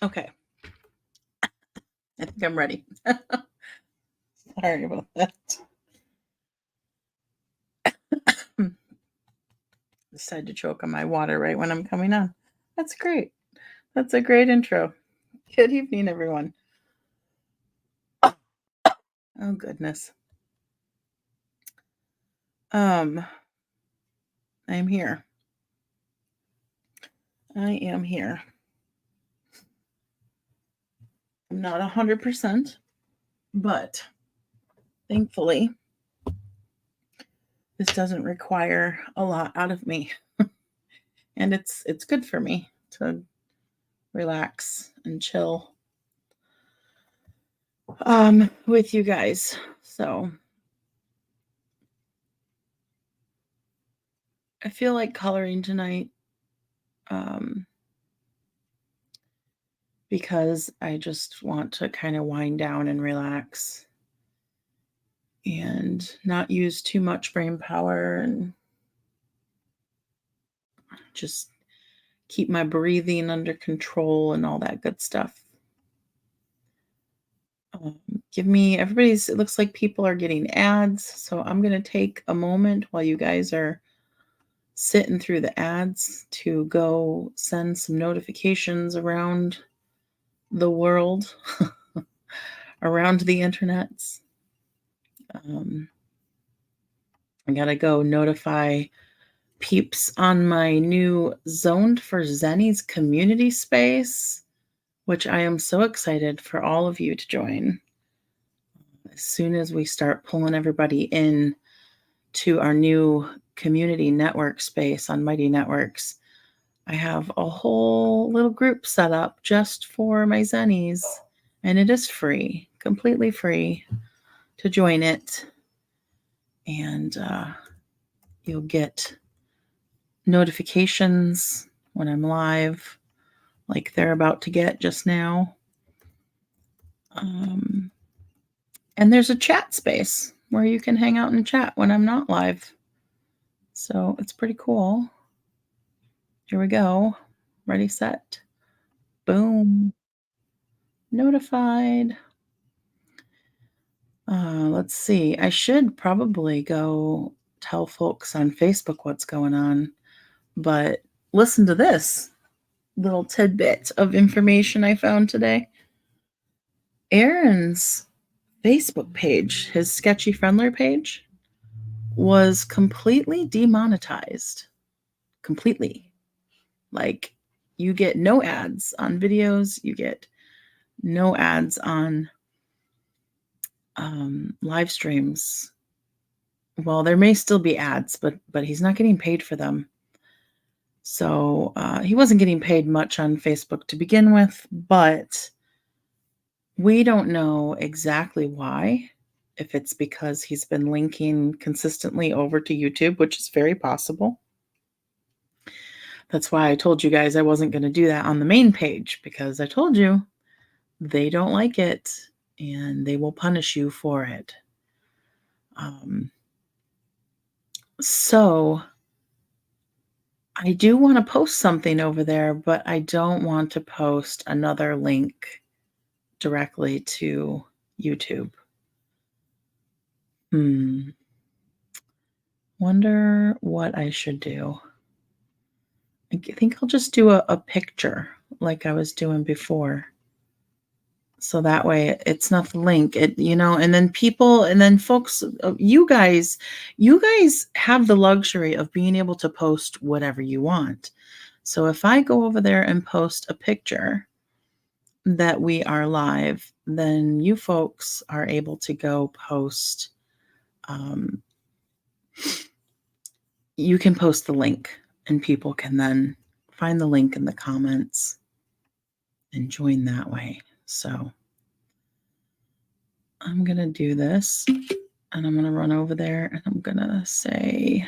Okay. I think I'm ready. Sorry about that. Decided to choke on my water right when I'm coming on. That's great. That's a great intro. Good evening, everyone. Oh goodness. I'm here. I am here. I'm not 100%, but thankfully, this doesn't require a lot out of me. And it's good for me to relax and chill with you guys. So I feel like coloring tonight because I just want to kind of wind down and relax and not use too much brain power and just keep my breathing under control and all that good stuff. It looks like people are getting ads, so I'm going to take a moment while you guys are sitting through the ads to go send some notifications around the world, around the internets. I got to go notify peeps on my new Zoned for ZENNIES community space, which I am so excited for all of you to join. As soon as we start pulling everybody in to our new community network space on Mighty Networks, I have a whole little group set up just for my Zennies, and it is free, completely free to join it. And you'll get notifications when I'm live, like they're about to get just now. And there's a chat space where you can hang out and chat when I'm not live. So it's pretty cool. Here we go. Ready, set, boom. Notified. Let's see. I should probably go tell folks on Facebook what's going on, but listen to this little tidbit of information I found today. Aaron's Facebook page, his Sketchy Friendler page, was completely demonetized. Completely. Like, you get no ads on videos, you get no ads on live streams. Well, there may still be ads, but he's not getting paid for them. So he wasn't getting paid much on Facebook to begin with, but we don't know exactly why. If it's because he's been linking consistently over to YouTube, which is very possible. That's why I told you guys I wasn't going to do that on the main page, because I told you they don't like it and they will punish you for it. So I do want to post something over there, but I don't want to post another link directly to YouTube. Wonder what I should do. I think I'll just do a picture like I was doing before. So that way it's not the link, and then folks, you guys have the luxury of being able to post whatever you want. So if I go over there and post a picture that we are live, then you folks are able to go post, you can post the link and people can then find the link in the comments and join that way. So I'm going to do this and I'm going to run over there and I'm going to say,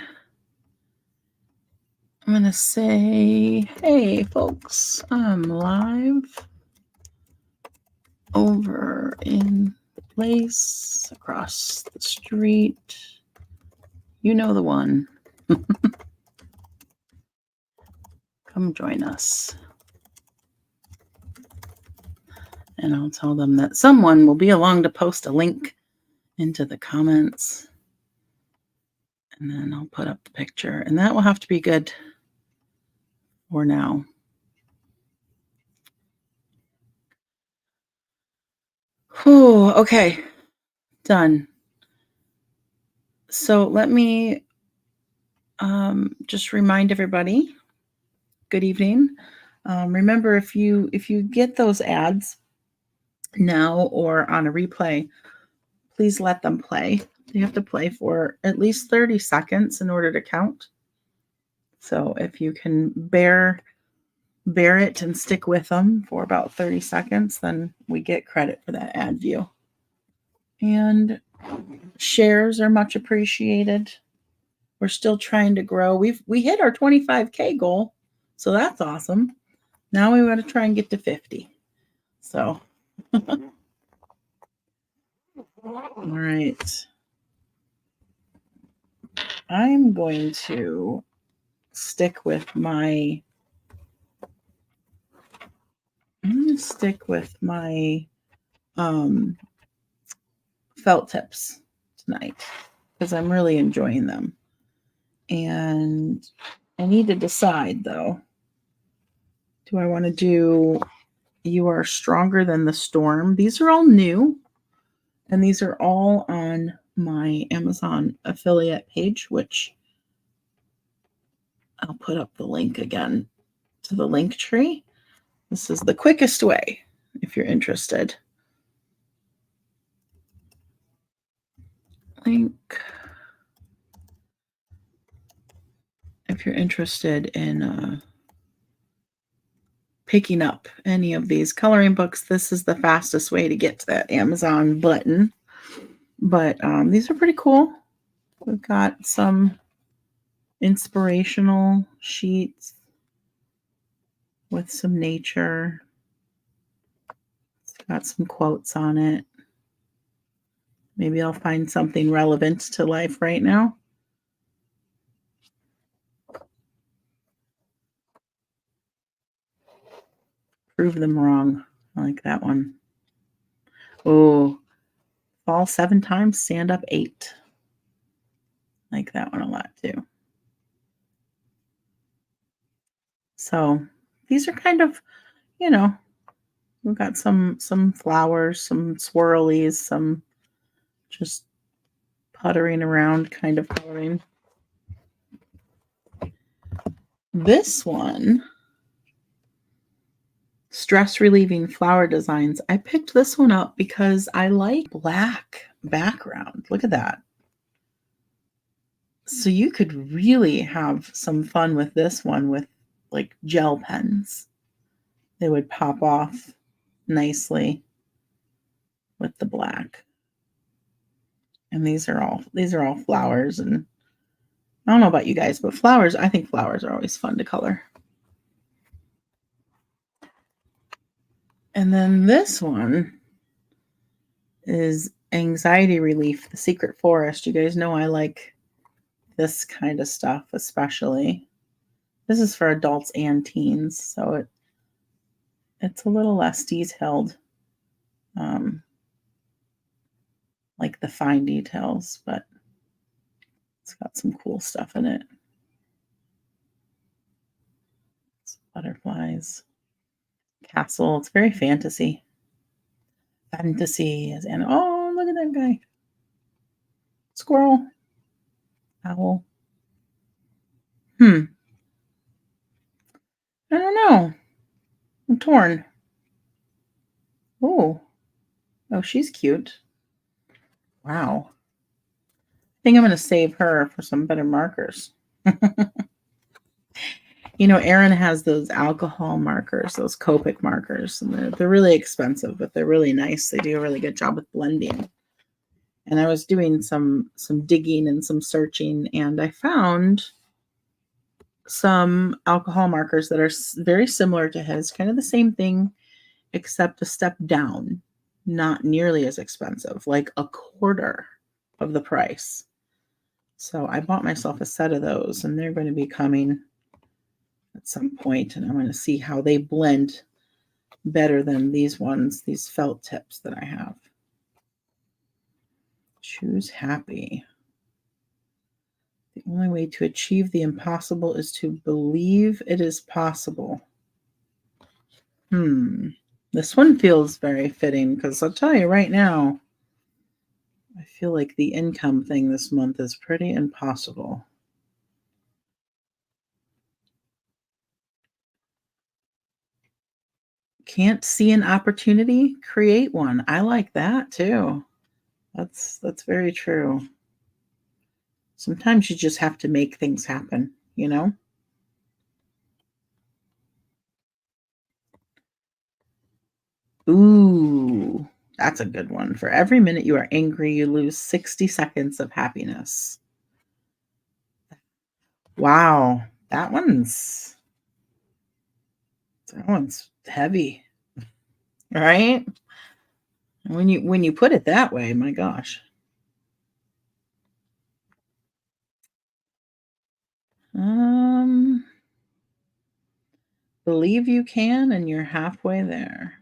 hey folks, I'm live over in the place across the street. You know the one. Come join us. And I'll tell them that someone will be along to post a link into the comments. And then I'll put up the picture. And that will have to be good for now. Whew, okay. Done. So let me just remind everybody, good evening. Remember, if you get those ads now or on a replay, please let them play. You have to play for at least 30 seconds in order to count. So if you can bear it and stick with them for about 30 seconds, then we get credit for that ad view. And shares are much appreciated. We're still trying to grow. We hit our 25K goal, so that's awesome. Now we want to try and get to 50. So, all right. I'm going to stick with my felt tips tonight because I'm really enjoying them. And I need to decide though, do I want to do You Are Stronger Than the Storm? These are all new, and these are all on my Amazon affiliate page, which I'll put up the link again to the link tree. This is the quickest way if you're interested. Link if you're interested in picking up any of these coloring books. This is the fastest way to get to that Amazon button. But these are pretty cool. We've got some inspirational sheets with some nature. It's got some quotes on it. Maybe I'll find something relevant to life right now. Prove them wrong. I like that one. Oh, fall 7 times, stand up 8. I like that one a lot too. So these are kind of, we've got some flowers, some swirlies, some just puttering around kind of coloring. This one, stress relieving flower designs. I picked this one up because I like black background. Look at that. So you could really have some fun with this one with like gel pens. They would pop off nicely with the black. And these are all flowers, and I don't know about you guys, but I think flowers are always fun to color. And then this one is Anxiety Relief, The Secret Forest. You guys know I like this kind of stuff, especially. This is for adults and teens, so it's a little less detailed, like the fine details, but it's got some cool stuff in it. It's butterflies, castle. It's very fantasy. And oh, look at that guy. Squirrel. Owl. I don't know. I'm torn. Oh, she's cute. Wow. I think I'm going to save her for some better markers. Erin has those alcohol markers, those Copic markers, and they're really expensive, but they're really nice. They do a really good job with blending. And I was doing some digging and some searching, and I found some alcohol markers that are very similar to his, kind of the same thing, except a step down, not nearly as expensive, like a quarter of the price. So I bought myself a set of those, and they're going to be coming at some point, and I'm going to see how they blend better than these ones, these felt tips that I have. Choose happy. The only way to achieve the impossible is to believe it is possible. This one feels very fitting because I'll tell you right now, I feel like the income thing this month is pretty impossible. Can't see an opportunity? Create one. I like that too. That's very true. Sometimes you just have to make things happen, you know? Ooh, that's a good one. For every minute you are angry, you lose 60 seconds of happiness. Wow, that one's heavy, right? When you put it that way, my gosh. Believe you can, and you're halfway there.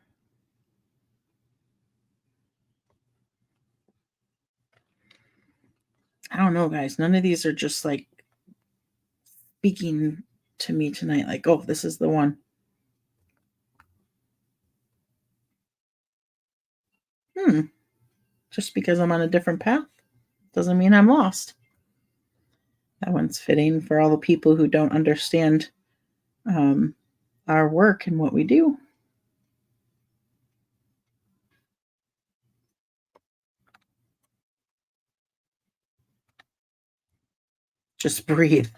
I don't know, guys. None of these are just like speaking to me tonight. Like, oh, this is the one. Just because I'm on a different path doesn't mean I'm lost. That one's fitting for all the people who don't understand our work and what we do. Just breathe.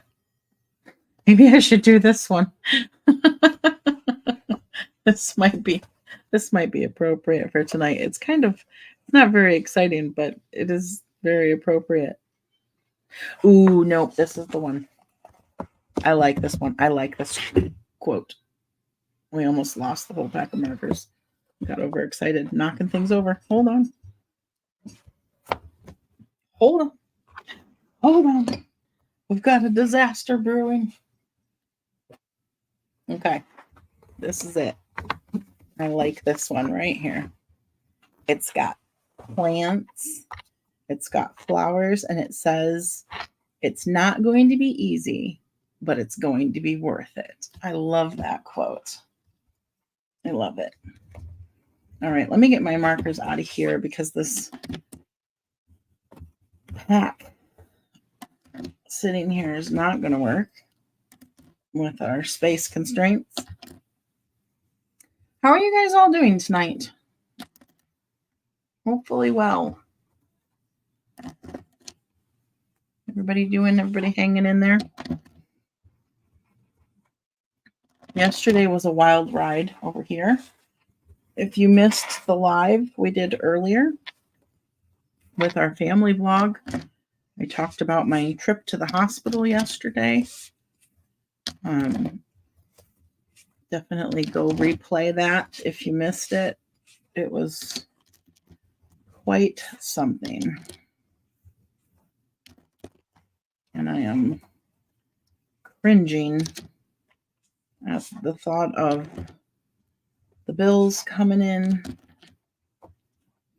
Maybe I should do this one. This might be appropriate for tonight. It's not very exciting, but it is very appropriate. Ooh, nope, this is the one. I like this one. I like this quote. We almost lost the whole pack of markers. Got overexcited, knocking things over. Hold on. Hold on. We've got a disaster brewing. Okay. This is it. I like this one right here. It's got plants, it's got flowers, and it says, it's not going to be easy, but it's going to be worth it. I love that quote. I love it. All right, let me get my markers out of here because this pack sitting here is not going to work with our space constraints. How are you guys all doing tonight? Hopefully well. Everybody hanging in there? Yesterday was a wild ride over here. If you missed the live we did earlier with our family vlog, I talked about my trip to the hospital yesterday. Definitely go replay that if you missed it. It was quite something. And I am cringing at the thought of the bills coming in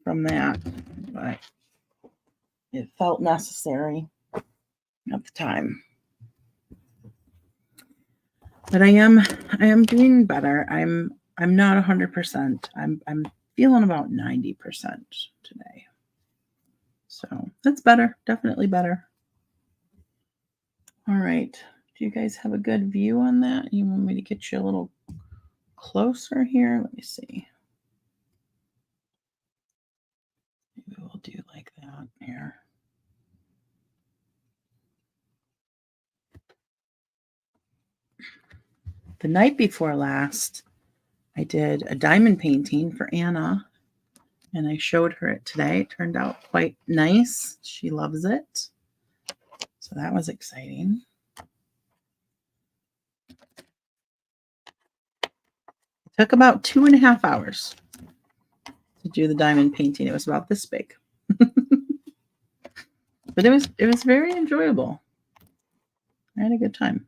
from that, but it felt necessary at the time. But I am doing better. I'm not 100%. I'm feeling about 90% today. So that's better. Definitely better. All right. Do you guys have a good view on that? You want me to get you a little closer here? Let me see. Maybe we'll do like that here. The night before last, I did a diamond painting for Anna, and I showed her it today. It turned out quite nice. She loves it. So that was exciting. It took about 2.5 hours to do the diamond painting. It was about this big. But it was very enjoyable. I had a good time.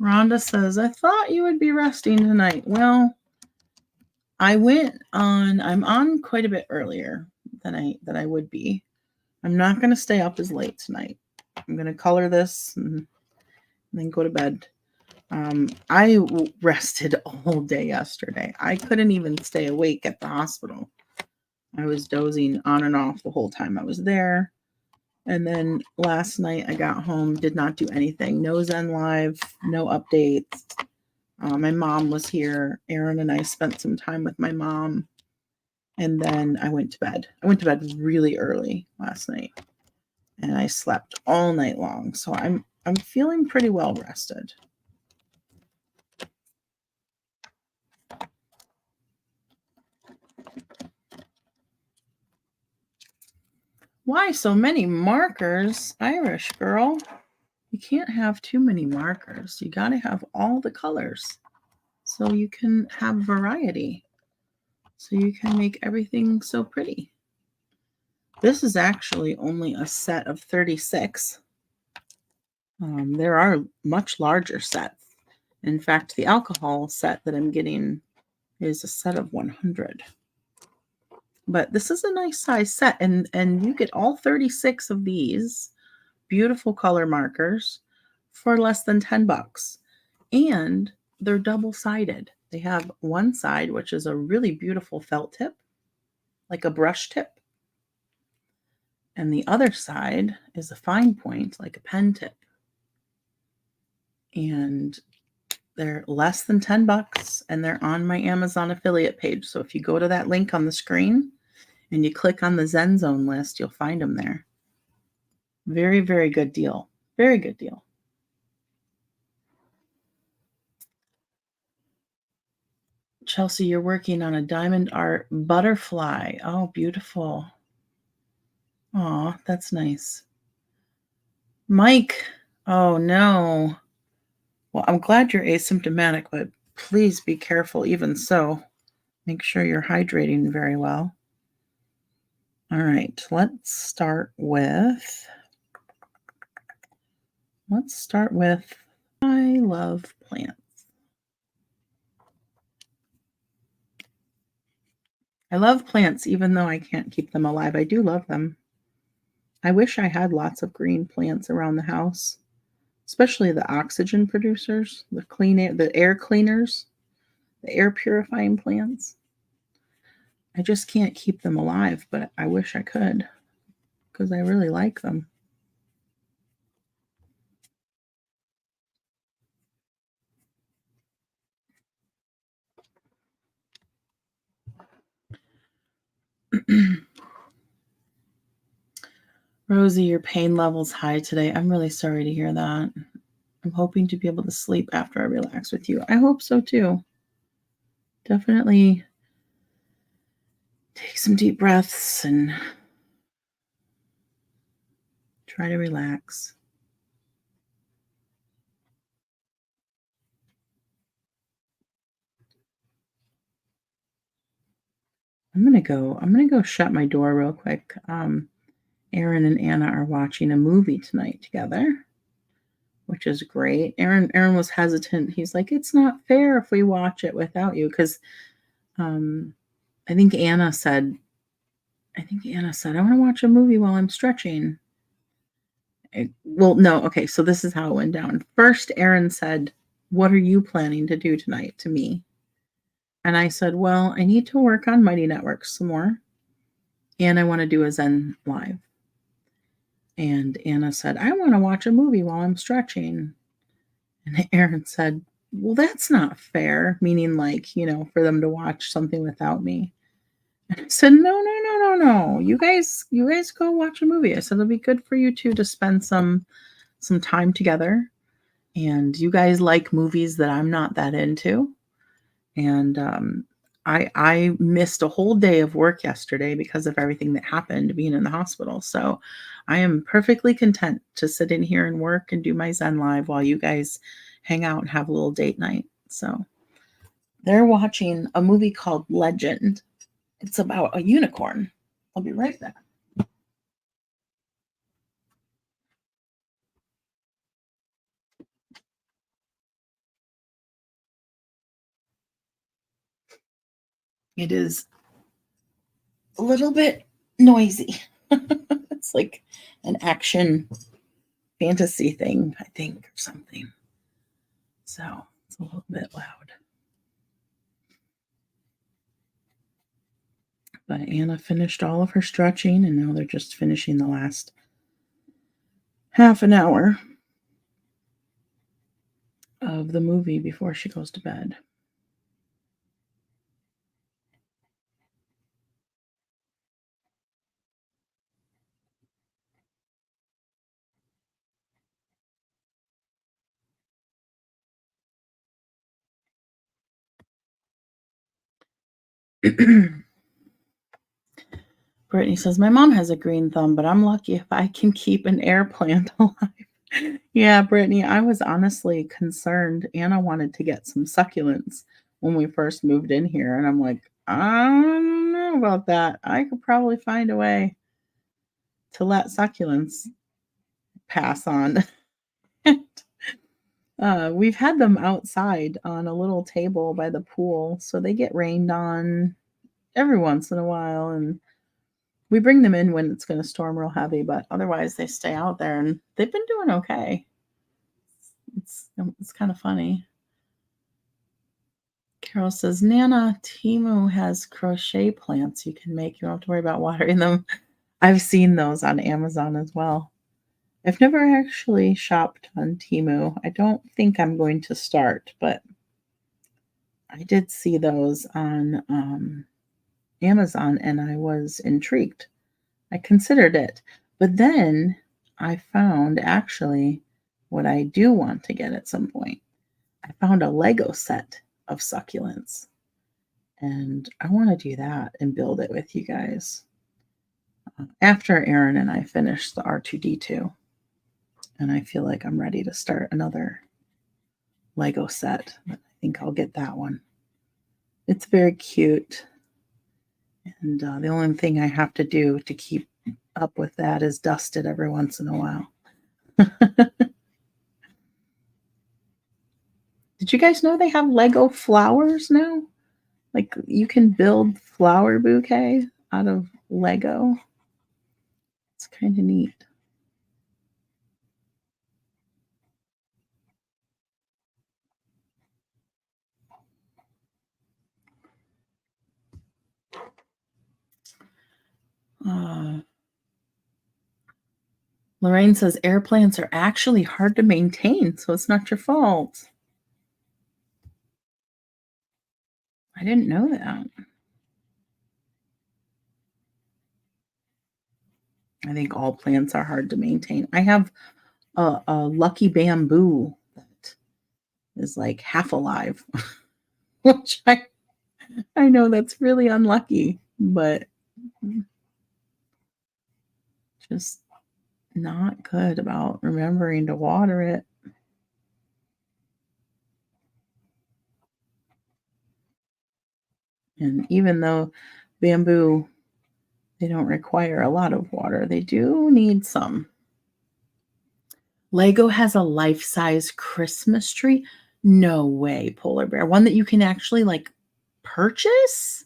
Rhonda says, I thought you would be resting tonight. Well, I'm on quite a bit earlier than I would be. I'm not going to stay up as late tonight. I'm going to color this and then go to bed. I rested all day yesterday. I couldn't even stay awake at the hospital. I was dozing on and off the whole time I was there. And then last night I got home, did not do anything. No Zen Live, no updates. My mom was here. Aaron and I spent some time with my mom. And then I went to bed. I went to bed really early last night. And I slept all night long. So I'm feeling pretty well rested. Why so many markers, Irish girl? You can't have too many markers. You got to have all the colors so you can have variety. So you can make everything so pretty. This is actually only a set of 36. There are much larger sets. In fact, the alcohol set that I'm getting is a set of 100. But this is a nice size set, and you get all 36 of these beautiful color markers for less than $10. And they're double-sided. They have one side, which is a really beautiful felt tip, like a brush tip. And the other side is a fine point, like a pen tip. And they're less than $10, and they're on my Amazon affiliate page. So if you go to that link on the screen and you click on the ZenZone list, you'll find them there. Very, very good deal. Very good deal. Chelsea, you're working on a diamond art butterfly. Oh, beautiful. Oh, that's nice. Mike, oh no. Well, I'm glad you're asymptomatic, but please be careful even so. Make sure you're hydrating very well. All right, let's start with I love plants. I love plants even though I can't keep them alive. I do love them. I wish I had lots of green plants around the house, especially the oxygen producers, the clean air, the air cleaners, the air purifying plants. I just can't keep them alive, but I wish I could because I really like them. Rosie, your pain level's high today. I'm really sorry to hear that. I'm hoping to be able to sleep after I relax with you. I hope so too. Definitely take some deep breaths and try to relax. I'm gonna go shut my door real quick. Aaron and Anna are watching a movie tonight together, which is great. Aaron was hesitant. He's like, it's not fair if we watch it without you, because I think Anna said, I want to watch a movie while I'm stretching. Well, no, okay, so this is how it went down. First, Aaron said, what are you planning to do tonight to me? And I said, well, I need to work on Mighty Networks some more, and I want to do a Zen Live. And Anna said, I want to watch a movie while I'm stretching. And Aaron said, well, that's not fair, meaning like, for them to watch something without me. And I said, no. You guys go watch a movie. I said, it'll be good for you two to spend some time together. And you guys like movies that I'm not that into. And I missed a whole day of work yesterday because of everything that happened being in the hospital. So I am perfectly content to sit in here and work and do my Zen Live while you guys hang out and have a little date night. So they're watching a movie called Legend. It's about a unicorn. I'll be right back. It is a little bit noisy. It's like an action fantasy thing, I think, or something. So it's a little bit loud. But Anna finished all of her stretching, and now they're just finishing the last half an hour of the movie before she goes to bed. Brittany says, my mom has a green thumb, but I'm lucky if I can keep an air plant alive. Yeah, Brittany, I was honestly concerned. Anna wanted to get some succulents when we first moved in here. And I'm like, I don't know about that. I could probably find a way to let succulents pass on. We've had them outside on a little table by the pool. So they get rained on every once in a while. And we bring them in when it's going to storm real heavy, but otherwise they stay out there and they've been doing okay. It's kind of funny. Carol says, Nana, Timu has crochet plants you can make. You don't have to worry about watering them. I've seen those on Amazon as well. I've never actually shopped on Timu. I don't think I'm going to start, but I did see those on Amazon and I was intrigued. I considered it. But then I found actually what I do want to get at some point. I found a Lego set of succulents. And I want to do that and build it with you guys. After Aaron and I finish the R2D2. And I feel like I'm ready to start another Lego set. I think I'll get that one. It's very cute. And the only thing I have to do to keep up with that is dust it every once in a while. Did you guys know they have Lego flowers now? Like you can build flower bouquet out of Lego. It's kind of neat. Lorraine says air plants are actually hard to maintain, so it's not your fault. I didn't know that. I think all plants are hard to maintain. I have a lucky bamboo that is like half alive, which I know that's really unlucky, but just not good about remembering to water it. And even though bamboo, they don't require a lot of water, they do need some. Lego has a life-size Christmas tree. No way, Polar Bear. One that you can actually like purchase?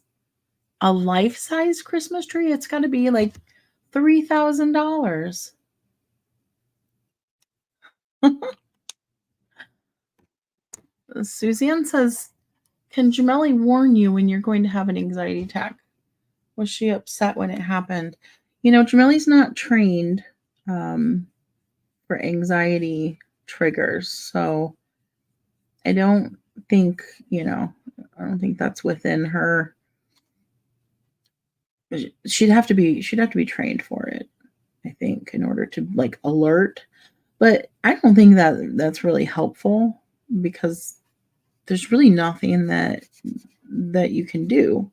A life-size Christmas tree? It's got to be like $3,000. Suzanne says, can Jameli warn you when you're going to have an anxiety attack? Was she upset when it happened? You know, Jameli's not trained for anxiety triggers. So I don't think, I don't think that's within her. She'd have to be trained for it, I think, in order to like alert. But I don't think that that's really helpful because there's really nothing that you can do.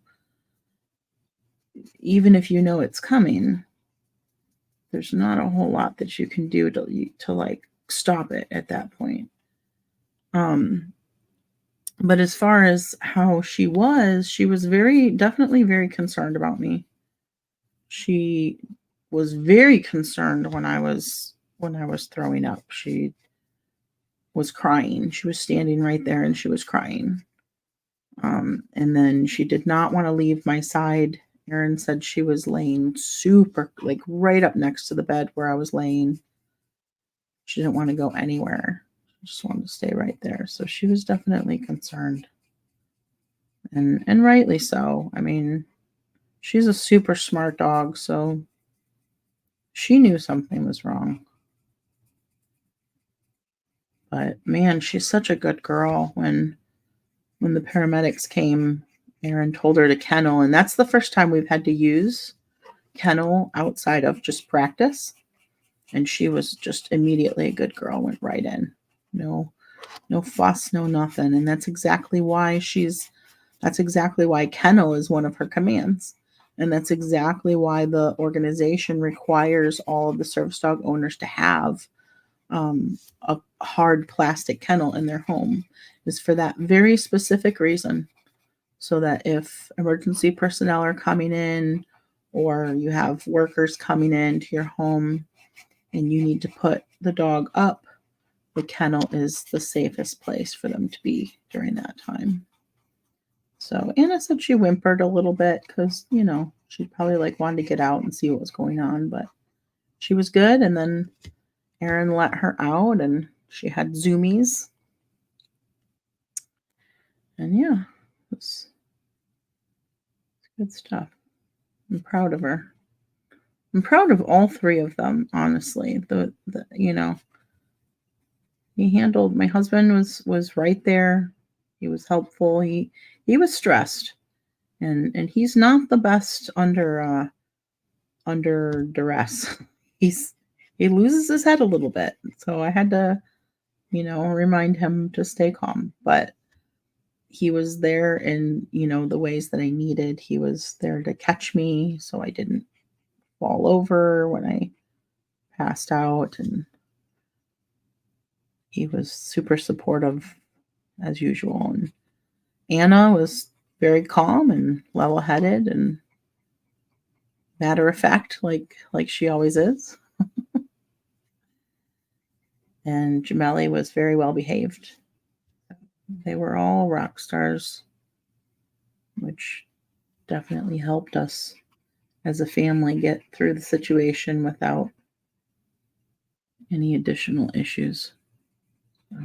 Even if you know it's coming, there's not a whole lot that you can do to like stop it at that point. But as far as how she was definitely very concerned about me. She was very concerned when I was throwing up. She was crying. She was standing right there and she was crying. And then she did not want to leave my side. Erin said she was laying super, like right up next to the bed where I was laying. She didn't want to go anywhere. She just wanted to stay right there. So she was definitely concerned. And rightly so. I mean, she's a super smart dog, so she knew something was wrong. But man, she's such a good girl. When the paramedics came, Erin told her to kennel, and that's the first time we've had to use kennel outside of just practice. And she was just immediately a good girl, went right in. No fuss, no nothing. And that's exactly why kennel is one of her commands. And that's exactly why the organization requires all of the service dog owners to have a hard plastic kennel in their home, is for that very specific reason. So that if emergency personnel are coming in or you have workers coming into your home and you need to put the dog up, the kennel is the safest place for them to be during that time. So Anna said she whimpered a little bit because, she'd probably like wanted to get out and see what was going on, but she was good. And then Erin let her out and she had zoomies. And yeah, it's good stuff. I'm proud of her. I'm proud of all three of them, honestly. My husband was right there. He was helpful. He was stressed. And he's not the best under duress. He loses his head a little bit. So I had to, remind him to stay calm. But he was there in, the ways that I needed. He was there to catch me so I didn't fall over when I passed out, and he was super supportive as usual. And Anna was very calm and level-headed and matter of fact, like she always is. And Jameli was very well behaved. They were all rock stars, which definitely helped us as a family get through the situation without any additional issues. So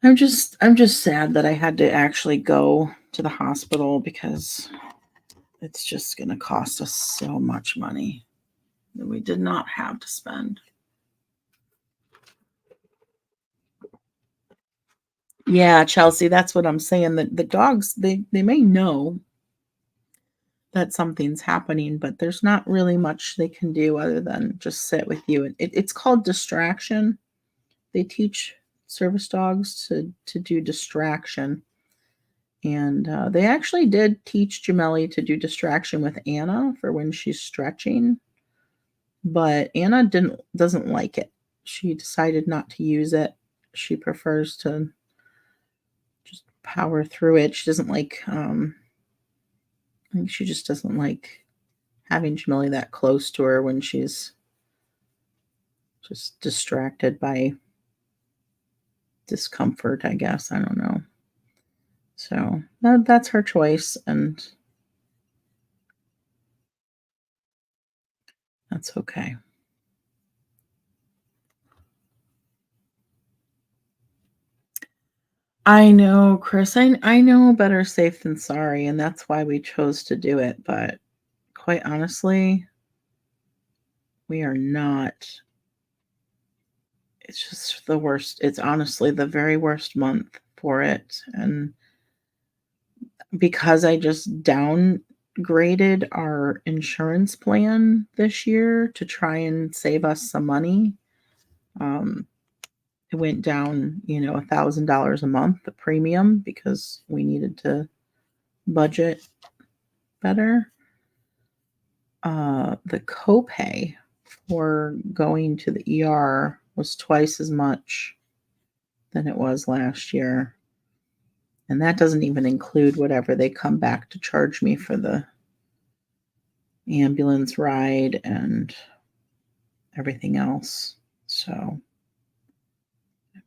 I'm just sad that I had to actually go to the hospital because it's just going to cost us so much money that we did not have to spend. Yeah, Chelsea, that's what I'm saying. The dogs, they may know that something's happening, but there's not really much they can do other than just sit with you. It's called distraction. They teach service dogs to do distraction. And they actually did teach Jameli to do distraction with Anna for when she's stretching, but Anna doesn't like it. She decided not to use it. She prefers to just power through it. She doesn't like. I think she just doesn't like having Jameli that close to her when she's just distracted by discomfort, I guess. I don't know. So that's her choice, and that's okay. I know, Chris. I know better safe than sorry, and that's why we chose to do it. But quite honestly, we are not. It's just the worst. It's honestly the very worst month for it. And because I just downgraded our insurance plan this year to try and save us some money, um, it went down, $1,000 a month, the premium, because we needed to budget better. The copay for going to the ER was twice as much than it was last year. And that doesn't even include whatever they come back to charge me for the ambulance ride and everything else. So I'm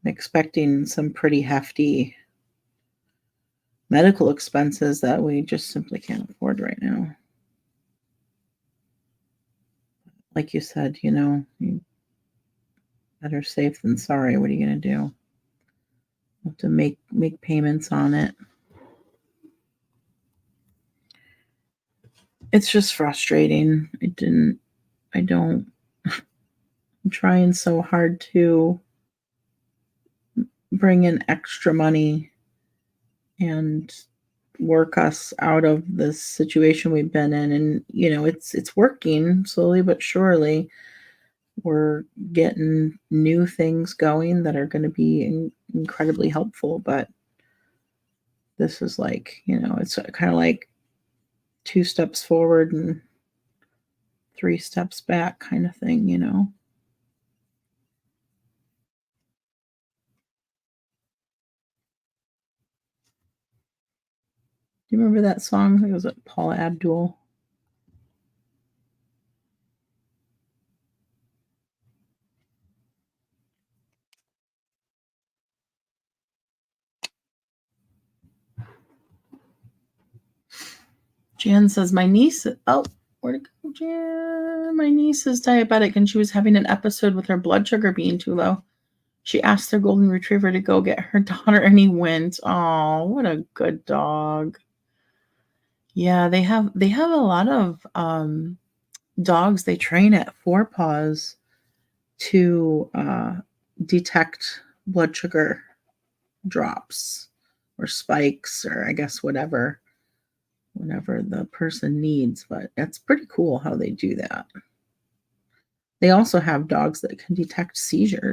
expecting some pretty hefty medical expenses that we just simply can't afford right now. Like you said, better safe than sorry. What are you going to do? Have to make payments on it. It's just frustrating. I don't I'm trying so hard to bring in extra money and work us out of this situation we've been in, and it's working slowly but surely. We're getting new things going that are going to be incredibly helpful, but this is like, it's kind of like two steps forward and three steps back kind of thing. Do you remember that song? I think it was Paula Abdul. Jan says, my niece, oh, where'd it go, Jan? My niece is diabetic and she was having an episode with her blood sugar being too low. She asked their golden retriever to go get her daughter and he went. Oh, what a good dog. Yeah, they have a lot of dogs they train at 4 Paws to detect blood sugar drops or spikes, or I guess whatever the person needs. But it's pretty cool how they do that. They also have dogs that can detect seizure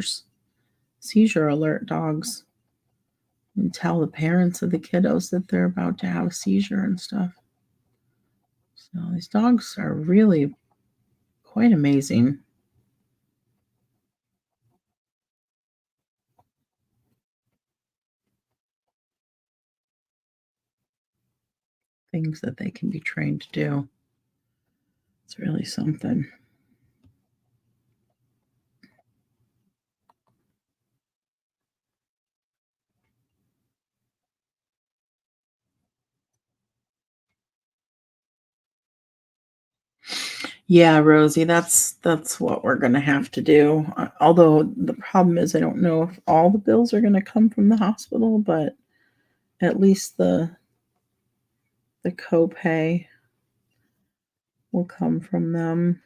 alert dogs, and tell the parents of the kiddos that they're about to have a seizure and stuff. So these dogs are really quite amazing. Things that they can be trained to do. It's really something. Yeah, Rosie, that's what we're gonna have to do. Although the problem is, I don't know if all the bills are gonna come from the hospital, but at least the copay will come from them.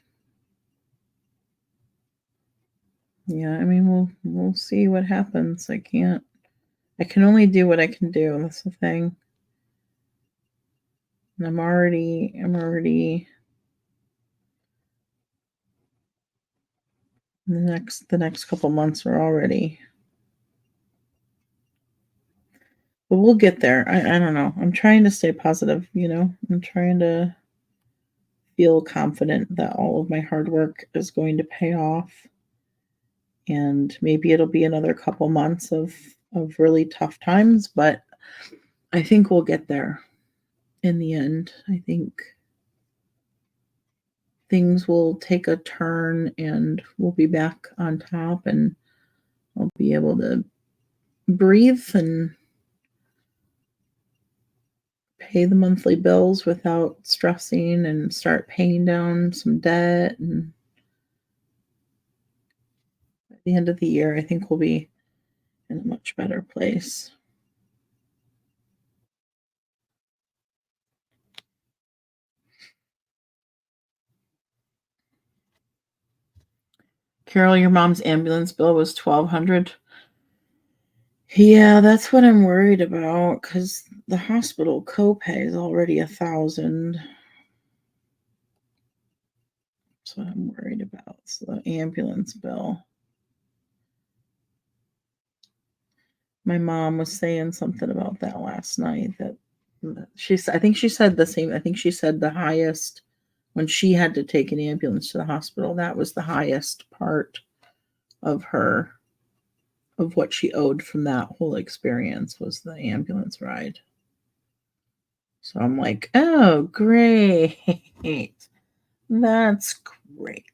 Yeah, I mean, we'll see what happens. I can only do what I can do. That's the thing. And I'm already the next couple months are already. But we'll get there. I don't know. I'm trying to stay positive. I'm trying to feel confident that all of my hard work is going to pay off. And maybe it'll be another couple months of really tough times, but I think we'll get there in the end. I think things will take a turn and we'll be back on top, and I'll be able to breathe and pay the monthly bills without stressing, and start paying down some debt. And at the end of the year, I think we'll be in a much better place. Carol, your mom's ambulance bill was $1,200. Yeah, that's what I'm worried about, because the hospital copay is already $1,000. That's what I'm worried about. So the ambulance bill. My mom was saying something about that last night. That I think she said the same. I think she said the highest when she had to take an ambulance to the hospital. That was the highest part of what she owed from that whole experience, was the ambulance ride. So I'm like, oh, great. That's great.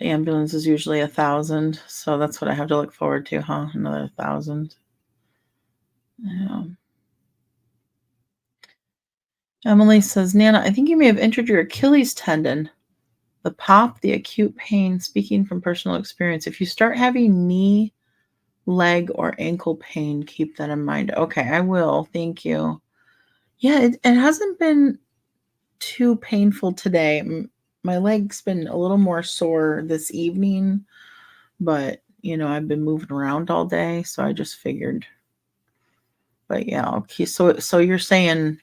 The ambulance is usually 1,000, so that's what I have to look forward to, huh? Another 1,000. Yeah. Emily says, Nana, I think you may have injured your Achilles tendon. The pop, the acute pain, speaking from personal experience. If you start having knee, leg, or ankle pain, keep that in mind. Okay, I will. Thank you. Yeah, it hasn't been too painful today. My leg's been a little more sore this evening, but I've been moving around all day, so I just figured. But yeah, okay. So you're saying,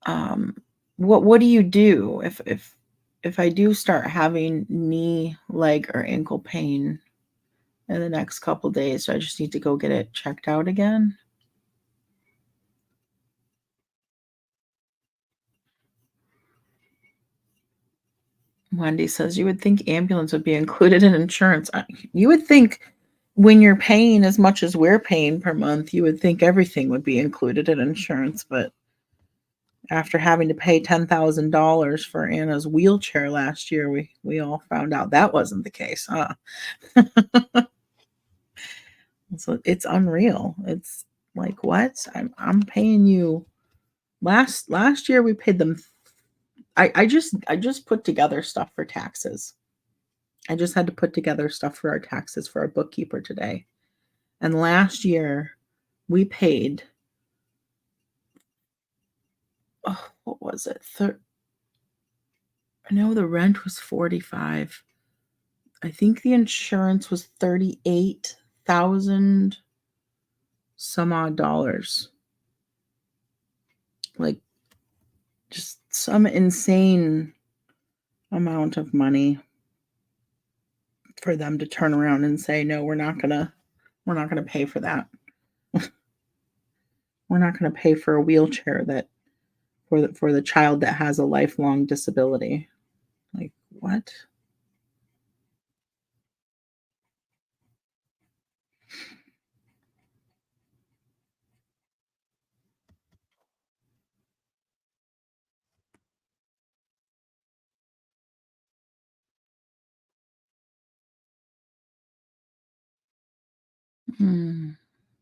um, what do you do if I do start having knee, leg, or ankle pain in the next couple days? So I just need to go get it checked out again. Wendy says you would think ambulance would be included in insurance. You would think when you're paying as much as we're paying per month, you would think everything would be included in insurance. But after having to pay $10,000 for Anna's wheelchair last year, we all found out that wasn't the case, huh? So it's unreal. It's like, what? I'm paying you. Last year we paid them. I just put together stuff for taxes. I just had to put together stuff for our taxes for our bookkeeper today. And last year we paid, oh, what was it? I know the rent was 45. I think the insurance was 38,000 some odd dollars. Like, just some insane amount of money for them to turn around and say, no, we're not gonna pay for that. We're not gonna pay for a wheelchair that for the child that has a lifelong disability. Like, what? Hmm.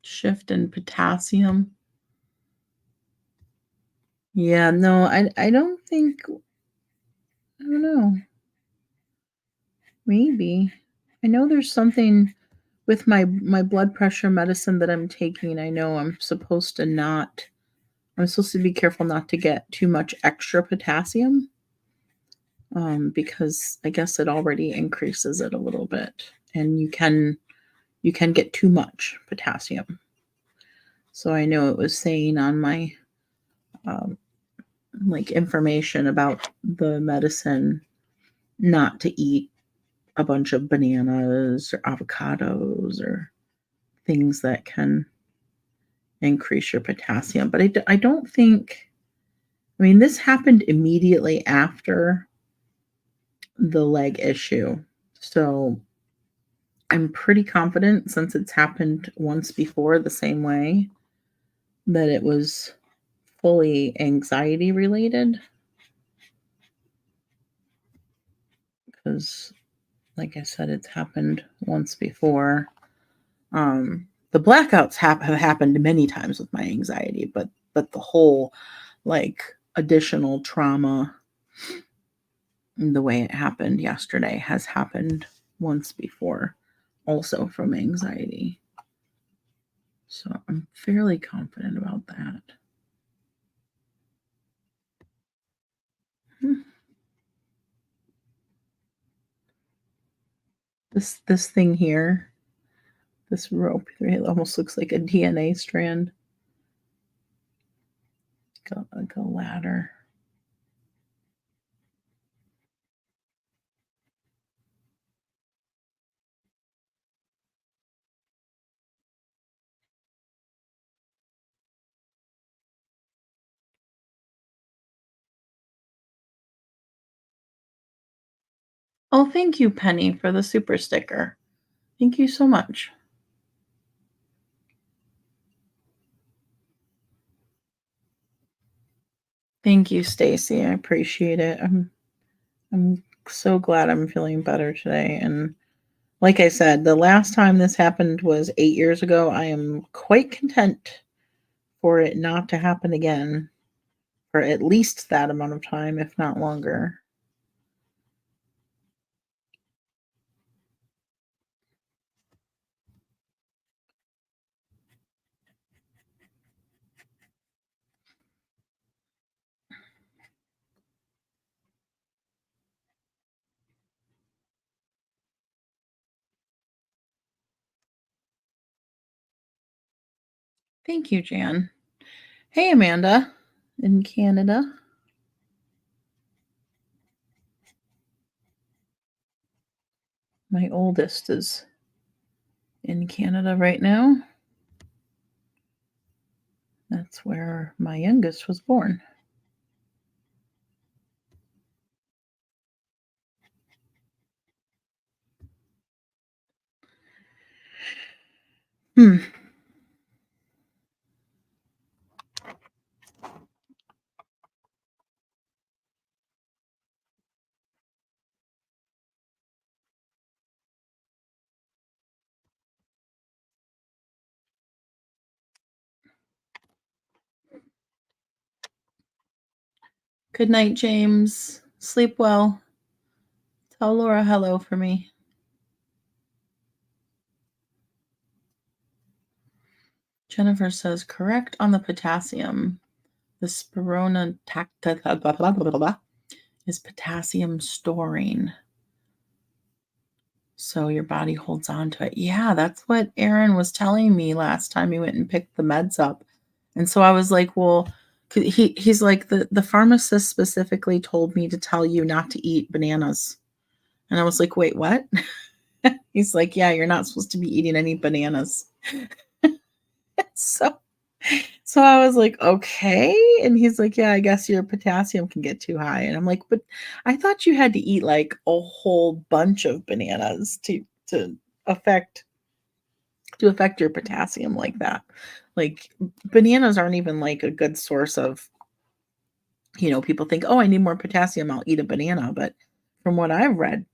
Shift in potassium. Yeah, no, I don't think, I don't know. Maybe. I know there's something with my blood pressure medicine that I'm taking. I know I'm supposed to be careful not to get too much extra potassium, because I guess it already increases it a little bit, and you can get too much potassium. So I know it was saying on my, um, like, information about the medicine not to eat a bunch of bananas or avocados or things that can increase your potassium. But I don't think, I mean, this happened immediately after the leg issue. So I'm pretty confident, since it's happened once before the same way, that it was fully anxiety related. Because, like I said, it's happened once before. The blackouts have happened many times with my anxiety, but the whole, like, additional trauma, the way it happened yesterday, has happened once before, also from anxiety. So I'm fairly confident about that. Hmm. This thing here, this rope, it almost looks like a DNA strand, like a ladder. Oh, thank you, Penny, for the super sticker. Thank you so much. Thank you, Stacy. I appreciate it. I'm so glad I'm feeling better today, and like I said, the last time this happened was 8 years ago. I am quite content for it not to happen again for at least that amount of time, if not longer. Thank you, Jan. Hey, Amanda in Canada. My oldest is in Canada right now. That's where my youngest was born. Hmm. Good night, James. Sleep well. Tell Laura hello for me. Jennifer says, correct on the potassium. The spironolactone is potassium storing. So your body holds on to it. Yeah, that's what Aaron was telling me last time he went and picked the meds up. And so I was like, well, he's like, the pharmacist specifically told me to tell you not to eat bananas. And I was like, wait, what? He's like, yeah, you're not supposed to be eating any bananas. So so I was like, okay. And he's like, yeah, I guess your potassium can get too high. And I'm like, but I thought you had to eat like a whole bunch of bananas to affect your potassium like that. Like bananas aren't even like a good source of, people think, oh, I need more potassium, I'll eat a banana. But from what I've read,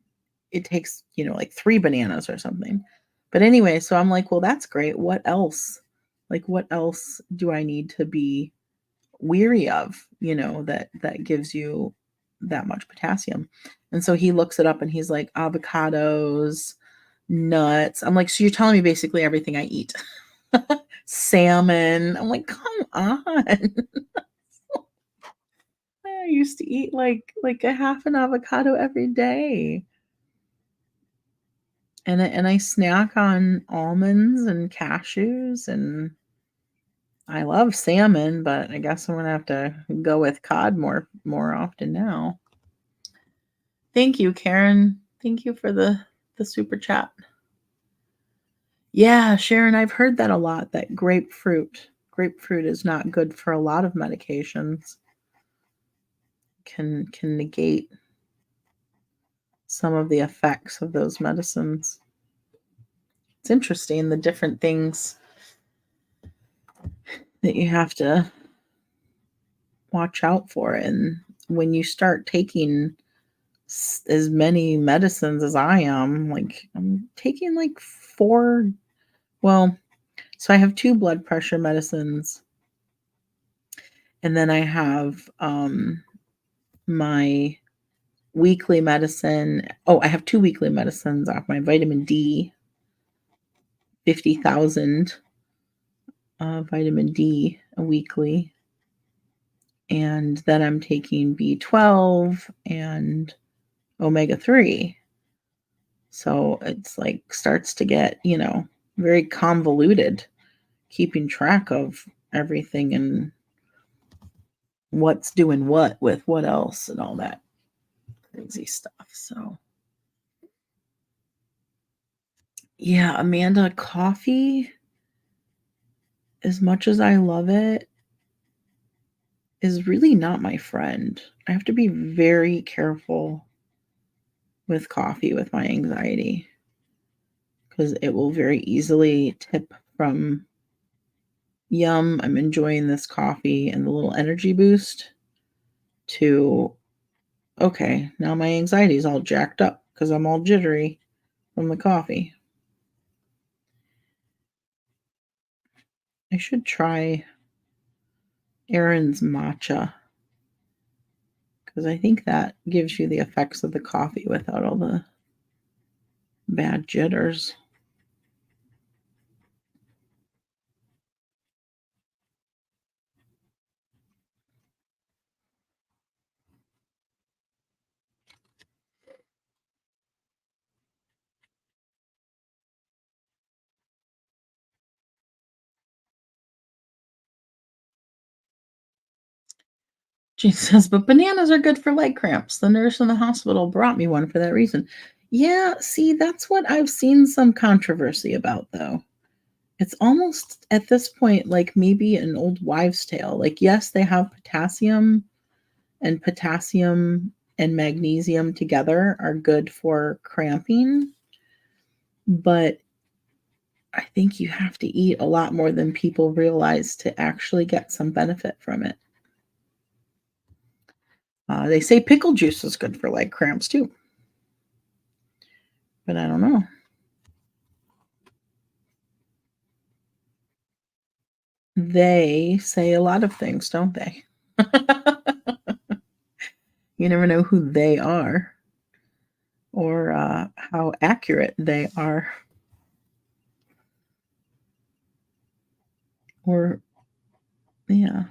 it takes, like 3 bananas or something. But anyway, so I'm like, well, that's great. What else? Like, what else do I need to be weary of, that gives you that much potassium? And so he looks it up and he's like, avocados, nuts. I'm like, so you're telling me basically everything I eat. Salmon. I'm like, come on. I used to eat like a half an avocado every day. And I snack on almonds and cashews, and I love salmon, but I guess I'm gonna have to go with cod more often now. Thank you, Karen. Thank you for the super chat. Yeah, Sharon, I've heard that a lot, that grapefruit is not good for a lot of medications. Can negate some of the effects of those medicines. It's interesting the different things that you have to watch out for. And when you start taking as many medicines as I am, like I'm taking like 4, well, so I have 2 blood pressure medicines, and then I have my weekly medicine. Oh, I have 2 weekly medicines off my vitamin D, 50,000 vitamin D a weekly. And then I'm taking B12 and omega-3. So it's like starts to get, very convoluted keeping track of everything and what's doing what with what else and all that crazy stuff. So, yeah, Amanda, coffee, as much as I love it, is really not my friend. I have to be very careful with coffee with my anxiety because it will very easily tip from yum, I'm enjoying this coffee and the little energy boost to Okay, now my anxiety's all jacked up because I'm all jittery from the coffee. I should try Aaron's matcha because I think that gives you the effects of the coffee without all the bad jitters. She says, "But bananas are good for leg cramps. The nurse in the hospital brought me one for that reason." Yeah, see, that's what I've seen some controversy about, though. It's almost at this point like maybe an old wives' tale. Like, yes, they have potassium and magnesium together are good for cramping, but I think you have to eat a lot more than people realize to actually get some benefit from it. They say pickle juice is good for leg cramps too, but I don't know. They say a lot of things, don't they? You never know who they are or how accurate they are. Or, yeah.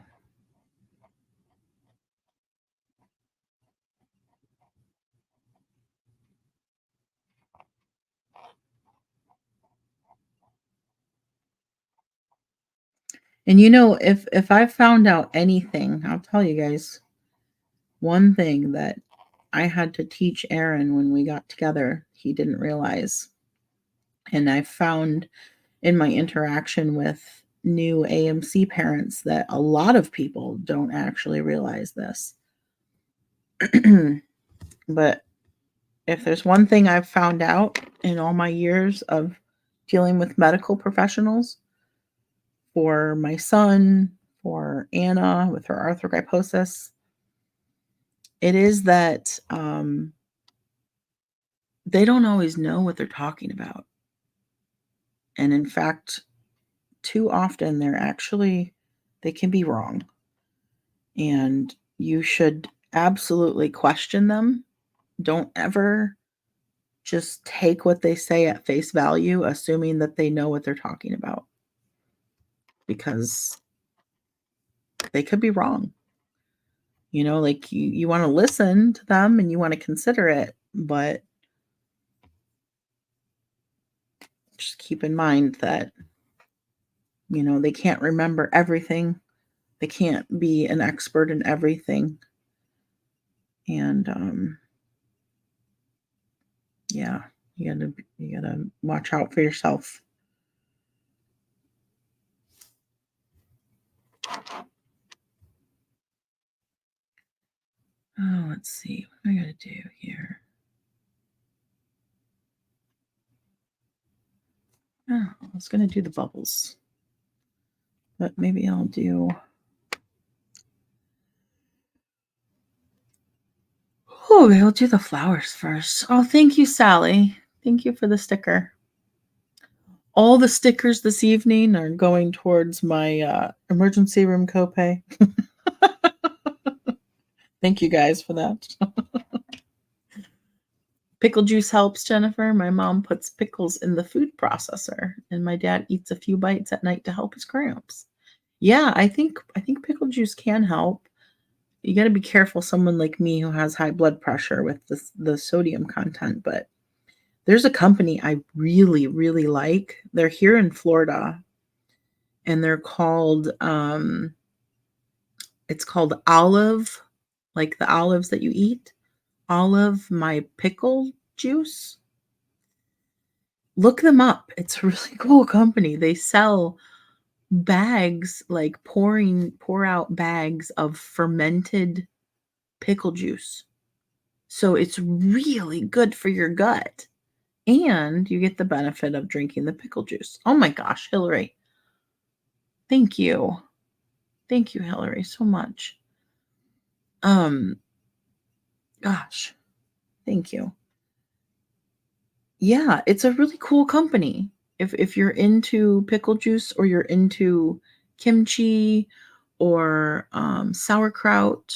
And if I found out anything, I'll tell you guys one thing that I had to teach Aaron when we got together, he didn't realize. And I found in my interaction with new AMC parents that a lot of people don't actually realize this. But if there's one thing I've found out in all my years of dealing with medical professionals, for my son, for Anna with her arthrogryposis, it is that they don't always know what they're talking about. And in fact, too often they can be wrong. And you should absolutely question them. Don't ever just take what they say at face value, assuming that they know what they're talking about, because they could be wrong. Like you want to listen to them and you want to consider it, but just keep in mind that, they can't remember everything. They can't be an expert in everything. And yeah, you gotta watch out for yourself. Oh, let's see. What am I gonna do here? Oh, I was gonna do the bubbles, but maybe I'll do. Oh, maybe I'll do the flowers first. Oh, thank you, Sally. Thank you for the sticker. All the stickers this evening are going towards my emergency room copay. Thank you guys for that. Pickle juice helps, Jennifer. My mom puts pickles in the food processor, and my dad eats a few bites at night to help his cramps. Yeah, I think pickle juice can help. You got to be careful, someone like me who has high blood pressure with the sodium content, but there's a company I really, really like. They're here in Florida, and they're called it's called Olive, like the olives that you eat. Olive My Pickle Juice. Look them up. It's a really cool company. They sell bags, like pour out bags of fermented pickle juice. So it's really good for your gut. And you get the benefit of drinking the pickle juice. Oh my gosh, Hillary. Thank you. Thank you, Hillary, so much. Um, Gosh, thank you. Yeah, it's a really cool company. If you're into pickle juice or you're into kimchi or, sauerkraut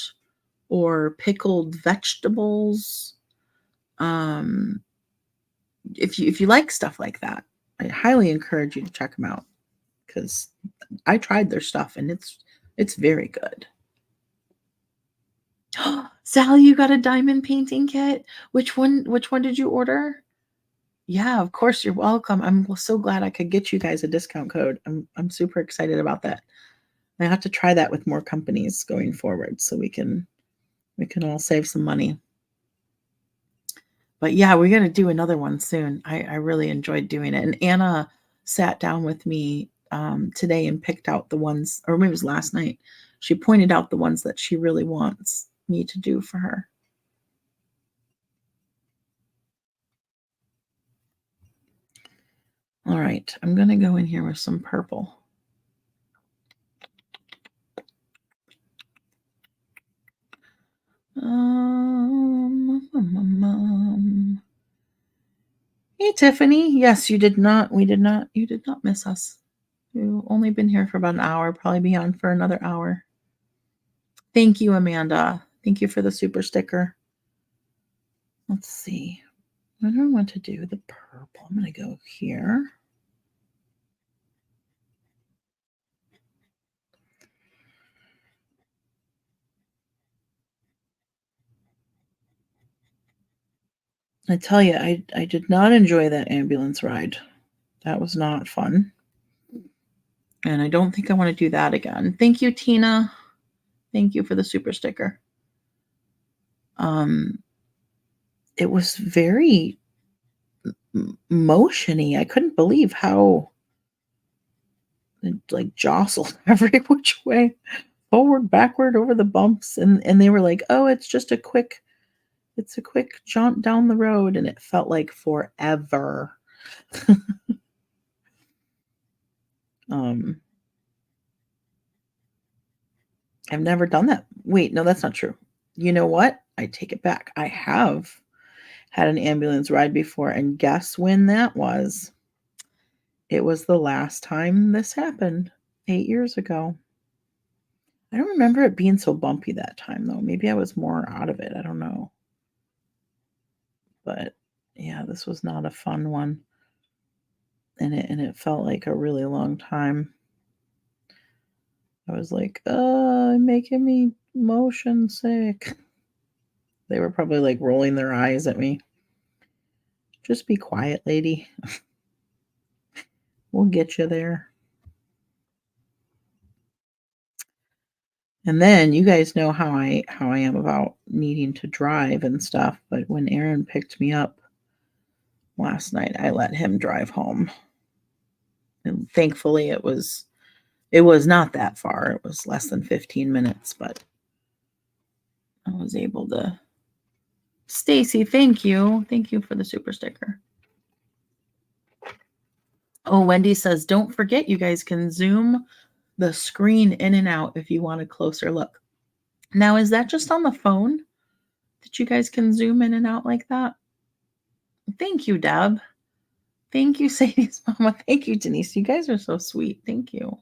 or pickled vegetables, um, if you like stuff like that, I highly encourage you to check them out because I tried their stuff and it's very good. Sally, you got a diamond painting kit? Which one did you order? Yeah, of course, you're welcome. I'm so glad I could get you guys a discount code. I'm super excited about that. I have to try that with more companies going forward so we can all save some money. But yeah, we're gonna do another one soon. I really enjoyed doing it. And Anna sat down with me today and picked out the ones, or maybe it was last night. She pointed out the ones that she really wants me to do for her. All right, I'm gonna go in here with some purple. Hey, Tiffany. Yes, you did not. You did not miss us. You've only been here for about an hour, probably be on for another hour. Thank you, Amanda. Thank you for the super sticker. Let's see. What do I want to do? The purple. I'm going to go here. I tell you, I did not enjoy that ambulance ride. That was not fun. And I don't think I want to do that again. Thank you, Tina. Thank you for the super sticker. It was very motiony. I couldn't believe how it like jostled every which way, forward, backward, over the bumps, and they were like, "Oh, it's a quick jaunt down the road," and it felt like forever. Um, I've never done that. Wait, no, that's not true. You know what? I take it back. I have had an ambulance ride before, and guess when that was? It was the last time this happened 8 years ago. I don't remember it being so bumpy that time, though. Maybe I was more out of it. I don't know. But yeah, this was not a fun one. And it felt like a really long time. I was like, making me motion sick." They were probably like rolling their eyes at me. Just be quiet, lady. We'll get you there. And then you guys know how I am about needing to drive and stuff, but when Aaron picked me up last night, I let him drive home. And thankfully it was not that far. It was less than 15 minutes, but I was able to. Stacy, thank you. Thank you for the super sticker. Oh, Wendy says, don't forget you guys can zoom the screen in and out if you want a closer look. Now, is that just on the phone that you guys can zoom in and out like that? Thank you, Deb. Thank you, Sadie's mama. Thank you, Denise. You guys are so sweet. Thank you.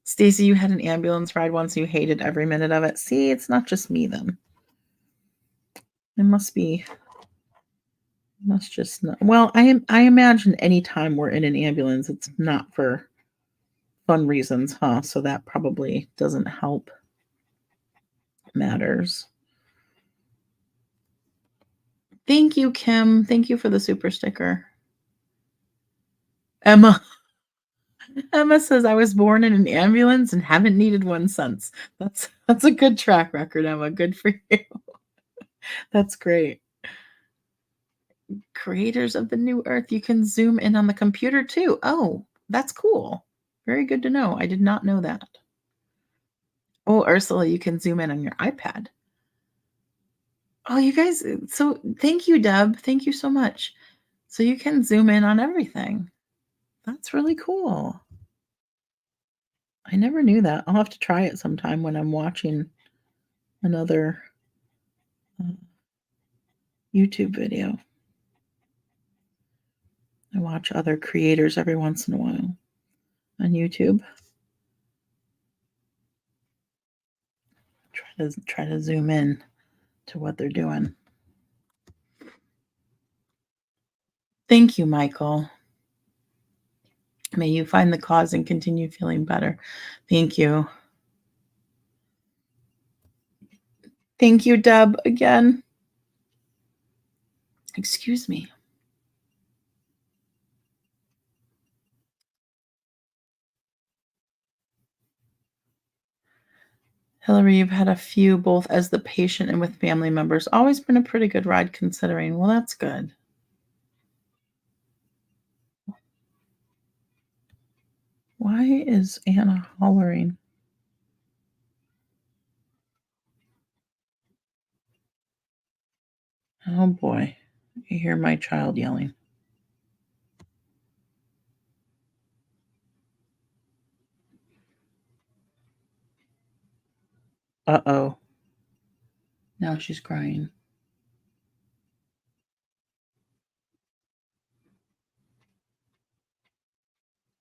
Stacy, you had an ambulance ride once. You hated every minute of it. See, it's not just me then. It must just not. Well, I imagine anytime we're in an ambulance, it's not for fun reasons, huh? So that probably doesn't help matters. Thank you, Kim. Thank you for the super sticker. Emma. Emma says I was born in an ambulance and haven't needed one since. That's a good track record, Emma. Good for you. That's great. Creators of the new earth, you can zoom in on the computer too. Oh, that's cool. Very good to know. I did not know that. Oh, Ursula, you can zoom in on your iPad. Oh, you guys, so thank you, Deb. Thank you so much. So you can zoom in on everything. That's really cool. I never knew that. I'll have to try it sometime when I'm watching another YouTube video. I watch other creators every once in a while on YouTube. Try to zoom in to what they're doing. Thank you, Michael. May you find the cause and continue feeling better. Thank you. Thank you, Deb, again. Excuse me. Hillary, you've had a few both as the patient and with family members. Always been a pretty good ride considering. Well, that's good. Why is Anna hollering? Oh boy. I hear my child yelling. Uh-oh. Now she's crying.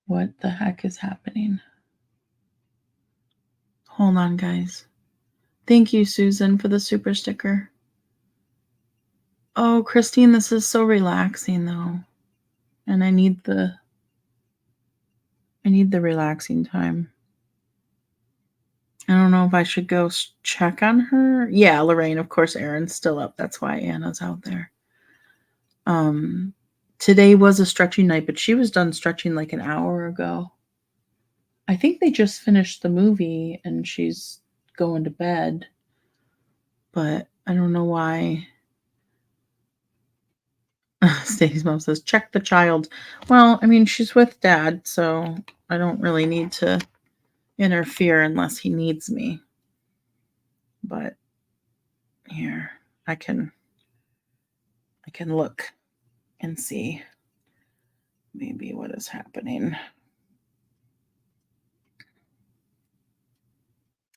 What the heck is happening? Hold on, guys. Thank you, Susan, for the super sticker. Oh, Christine, this is so relaxing, though. And I need the relaxing time. I don't know if I should go check on her. Yeah, Lorraine, of course, Erin's still up. That's why Anna's out there. Today was a stretching night, but she was done stretching like an hour ago. I think they just finished the movie and she's going to bed. But I don't know why. Stacy's mom says, check the child. Well, I mean, she's with dad, so I don't really need to interfere unless he needs me. But here, I can look and see maybe what is happening.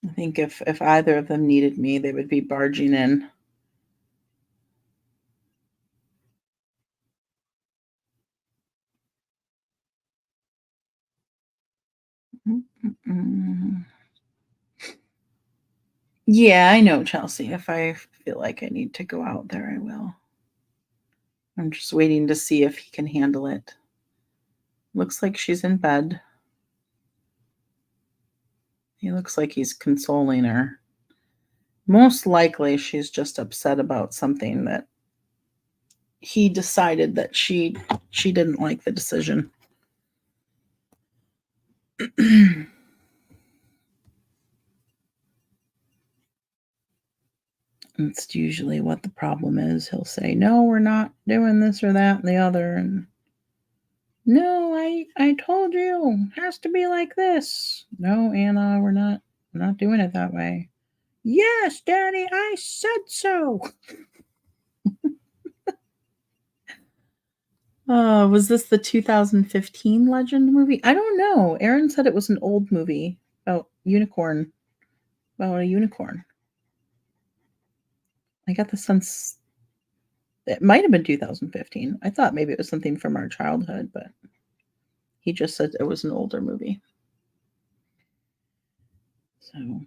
I think if either of them needed me, they would be barging in. Yeah, I know, Chelsea. If I feel like I need to go out there, I will. I'm just waiting to see if he can handle it. Looks like she's in bed. He looks like he's consoling her. Most likely she's just upset about something that he decided that she didn't like the decision. It's usually what the problem is. He'll say, no, we're not doing this or that and the other. And no, I told you, it has to be like this. No, Anna, we're not doing it that way. Yes, Daddy, I said so. Was this the 2015 Legend movie? I don't know. Erin said it was an old movie about a unicorn. I got the sense it might have been 2015. I thought maybe it was something from our childhood, but he just said it was an older movie. So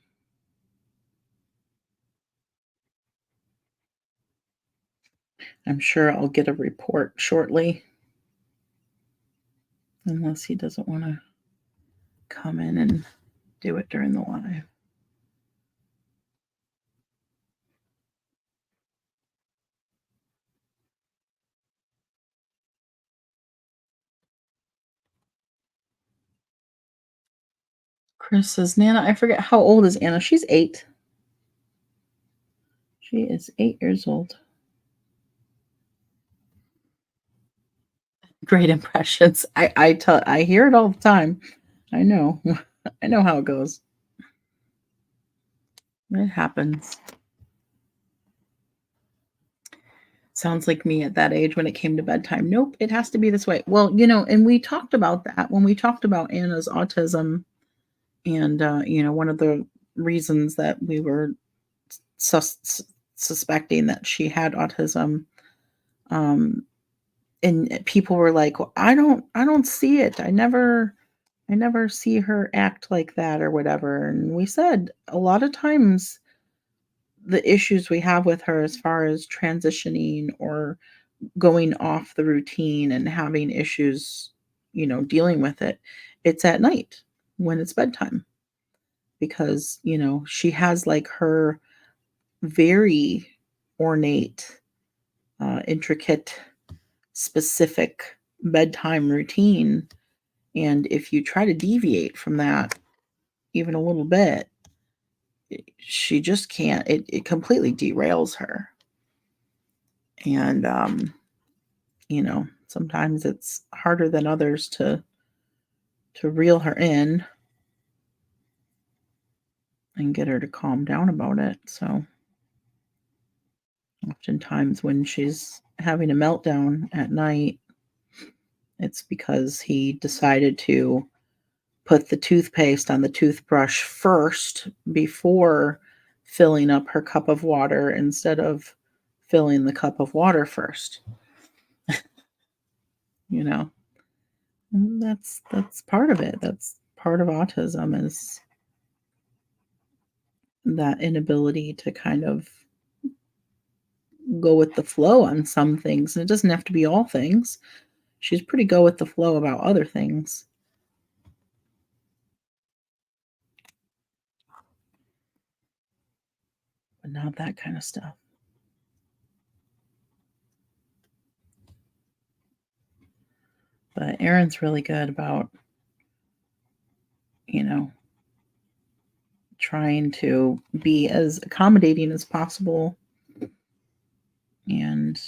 I'm sure I'll get a report shortly. Unless he doesn't want to come in and do it during the live. Chris says, Nana, I forget how old is Anna? She's 8. She is 8 years old. Great impressions. I hear it all the time. I know. I know how it goes. It happens. Sounds like me at that age when it came to bedtime. Nope, it has to be this way. Well, and we talked about that when we talked about Anna's autism and one of the reasons that we were suspecting that she had autism, um, and people were like, "Well, I don't see it. I never see her act like that or whatever." And we said a lot of times the issues we have with her as far as transitioning or going off the routine and having issues, dealing with it, it's at night when it's bedtime because, she has like her very ornate, intricate, specific bedtime routine. And if you try to deviate from that even a little bit, she just can't, it completely derails her. And, sometimes it's harder than others to reel her in and get her to calm down about it. So oftentimes when she's having a meltdown at night, it's because he decided to put the toothpaste on the toothbrush first before filling up her cup of water instead of filling the cup of water first, you know. And that's part of it. That's part of autism is that inability to kind of go with the flow on some things. And it doesn't have to be all things. She's pretty go with the flow about other things, but not that kind of stuff. But Erin's really good about, you know, trying to be as accommodating as possible and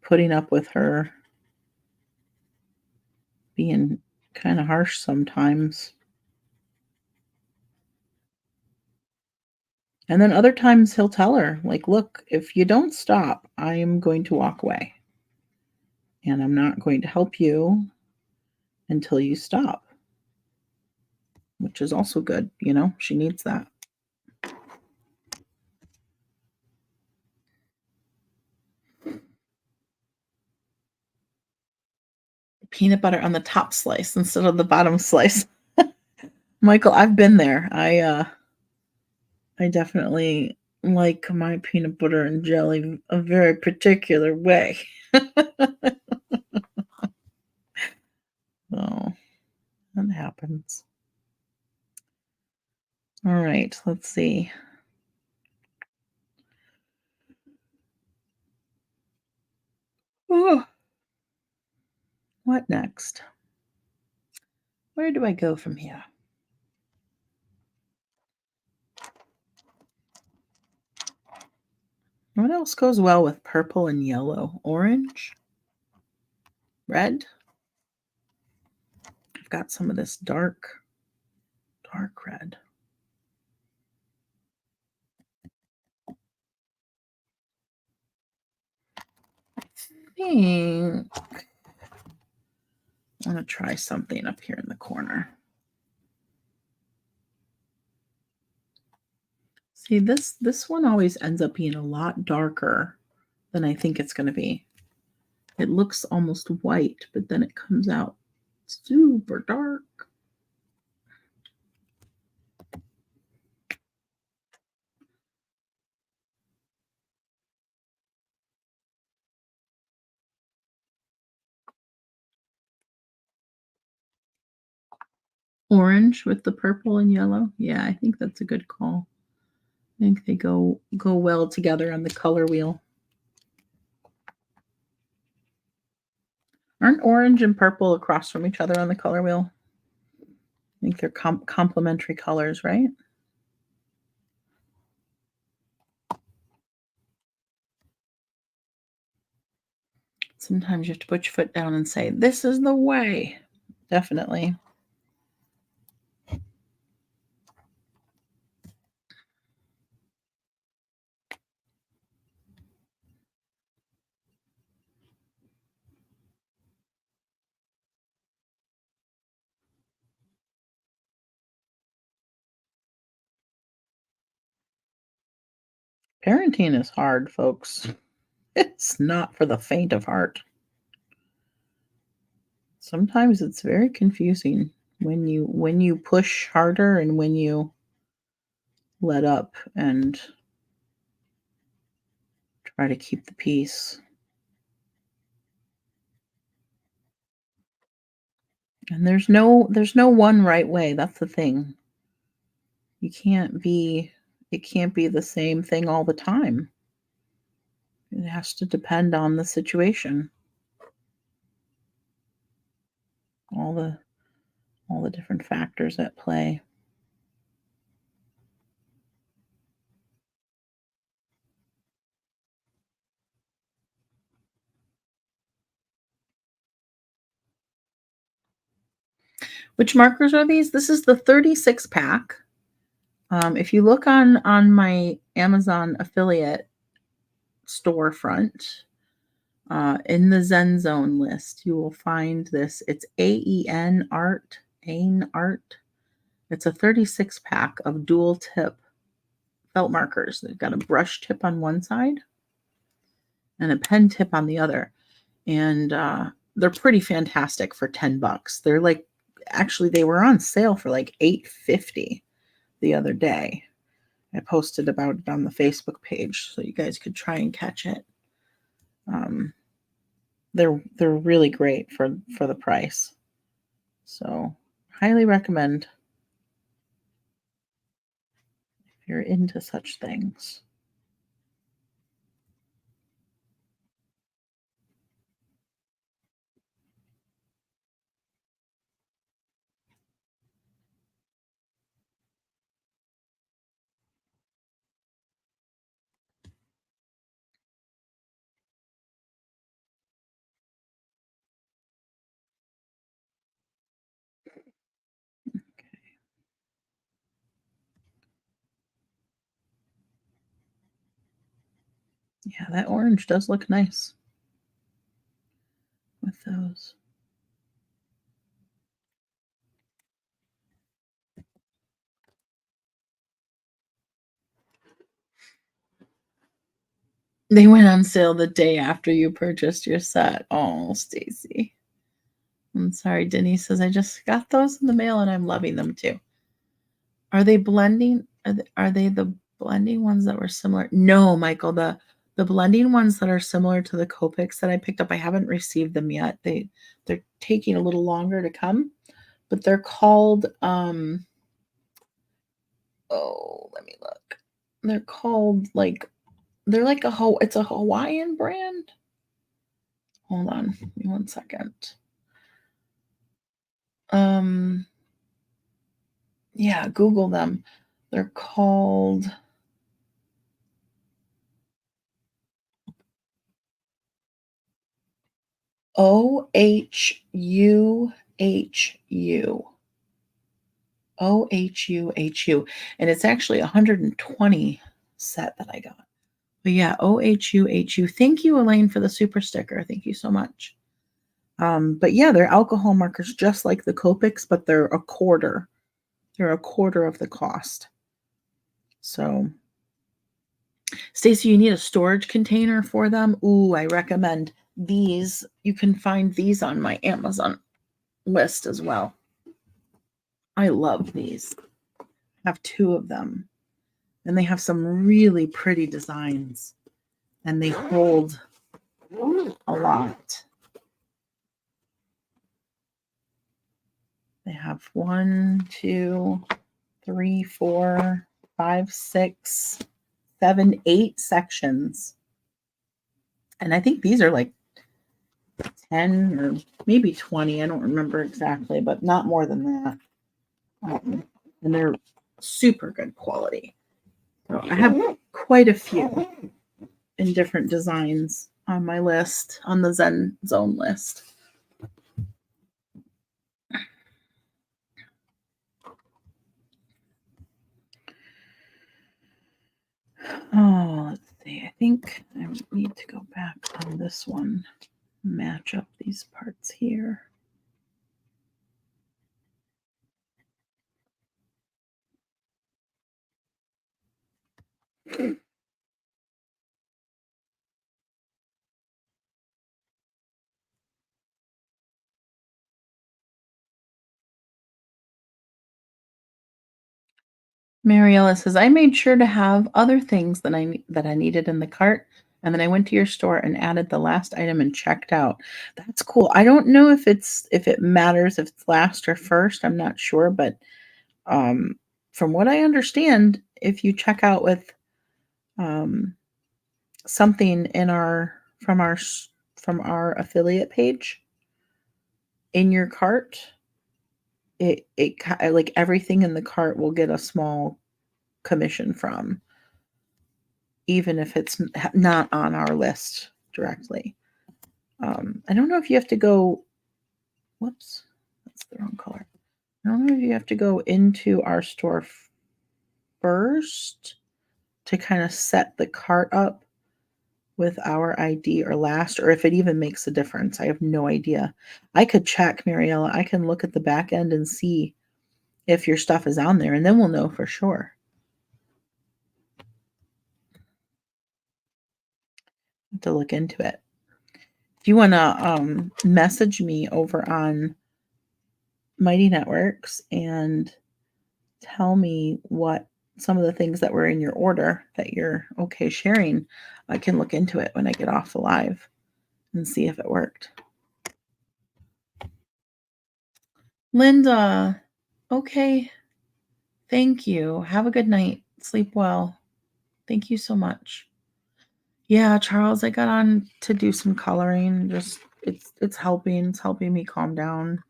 putting up with her being kind of harsh sometimes. And then other times he'll tell her, like, look, if you don't stop, I am going to walk away and I'm not going to help you until you stop, which is also good. She needs that. Peanut butter on the top slice instead of the bottom slice. Michael, I've been there. I definitely like my peanut butter and jelly a very particular way. Oh, that happens. All right, let's see. Oh, what next? Where do I go from here? What else goes well with purple and yellow? Orange? Red? I've got some of this dark red. I think I'm gonna try something up here in the corner. See, this one always ends up being a lot darker than I think it's gonna be. It looks almost white, but then it comes out super dark. Orange with the purple and yellow. Yeah, I think that's a good call. I think they go well together on the color wheel. Aren't orange and purple across from each other on the color wheel? I think they're complementary colors, right? Sometimes you have to put your foot down and say, "This is the way." Definitely. Parenting is hard, folks. It's not for the faint of heart. Sometimes it's very confusing when you push harder and when you let up and try to keep the peace. And there's no one right way. That's the thing. You can't be it can't be the same thing all the time. It has to depend on the situation, all the all the different factors at play. Which markers are these? This is the 36 pack. If you look on my Amazon affiliate storefront, in the ZenZone list, you will find this. It's AEN Art, AIN Art. It's a 36 pack of dual tip felt markers. They've got a brush tip on one side and a pen tip on the other. And they're pretty fantastic for 10 bucks. They're like, actually, they were on sale for like $8.50 the other day. I posted about it on the Facebook page so you guys could try and catch it. Um, they're really great for the price. So highly recommend if you're into such things. Yeah, that orange does look nice with those. They went on sale the day after you purchased your set. Oh, Stacy. I'm sorry. Denise says, I just got those in the mail and I'm loving them too. Are they blending? Are they the blending ones that were similar? No, Michael. The blending ones that are similar to the Copics that I picked up, I haven't received them yet. They're taking a little longer to come, but they're called oh, let me look. They're called like they're like it's a Hawaiian brand. Hold on, give me 1 second. Um, yeah, Google them. They're called OHUHU. OHUHU. And it's actually 120 set that I got. But yeah, OHUHU. Thank you, Elaine, for the super sticker. Thank you so much. But yeah, they're alcohol markers just like the Copics, but they're a quarter. They're a quarter of the cost. So, Stacy, you need a storage container for them. Ooh, I recommend these. You can find these on my Amazon list as well. I love these. I have two of them, and they have some really pretty designs, and they hold a lot. They have 1, 2, 3, 4, 5, 6, 7, 8 sections. And I think these are like 10 or maybe 20. I don't remember exactly, but not more than that. And they're super good quality. So I have quite a few in different designs on my list, on the Zen Zone list. Oh, let's see. I think I need to go back on this one, match up these parts here. Mariella says, I made sure to have other things that I needed in the cart, and then I went to your store and added the last item and checked out. That's cool. I don't know if it matters if it's last or first. I'm not sure, but um, from what I understand, if you check out with um, something in our from our affiliate page in your cart, like everything in the cart will get a small commission from, even if it's not on our list directly. I don't know if you have to go. Whoops, that's the wrong color. I don't know if you have to go into our store first to kind of set the cart up with our ID or last, or if it even makes a difference. I have no idea. I could check, Mariella. I can look at the back end and see if your stuff is on there, and then we'll know for sure. Have to look into it. If you want to message me over on Mighty Networks and tell me what some of the things that were in your order that you're okay sharing, I can look into it when I get off the live and see if it worked. Linda, okay. Thank you. Have a good night. Sleep well. Thank you so much. Yeah, Charles, I got on to do some coloring. Just it's helping. It's helping me calm down.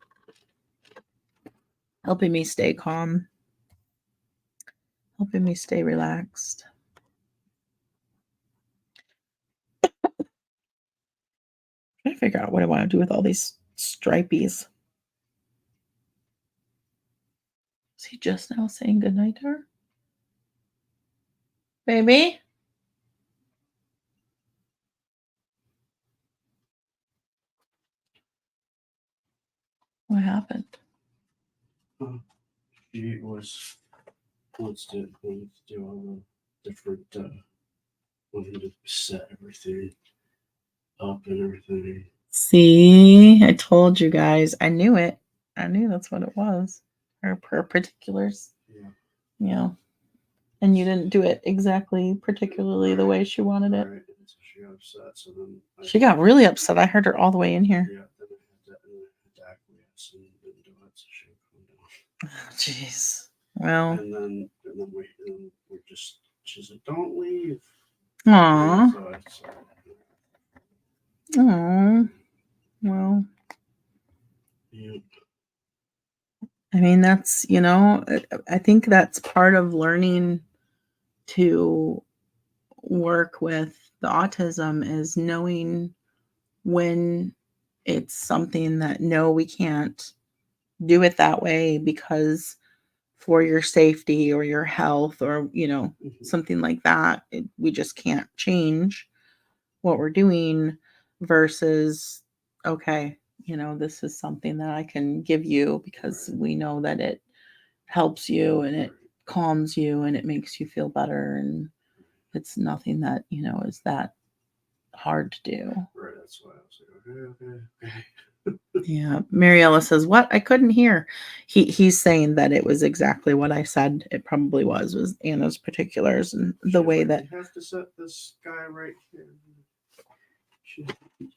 Helping me stay calm. Helping me stay relaxed. Trying to figure out what I want to do with all these stripies. Is he just now saying goodnight to her? Baby? What happened? She wants to do all the different wanting to set everything up and everything. See, I told you guys. I knew it. I knew that's what it was. Her particulars. Yeah. Yeah. And you didn't do it exactly particularly the way she wanted it. Right. So she got upset. So then She got really upset. I heard her all the way in here. Yeah. Then I had to acquiesce and didn't do it. So she calmed down. Oh, jeez. Well. And then we just, she said, "Don't leave." Aw. So Aw. Well. Yeah. I mean, that's, I think that's part of learning to work with the autism is knowing when it's something that, no, we can't do it that way because for your safety or your health or, something like that, we just can't change what we're doing versus, okay, this is something that I can give you because we know that it helps you and it calms you and it makes you feel better. And it's nothing that, is that hard to do. Right. That's why I was like, okay. Yeah. Mariella says, what? I couldn't hear. He's saying that it was exactly what I said. It probably was Anna's particulars and the way that you have to set this guy right here. She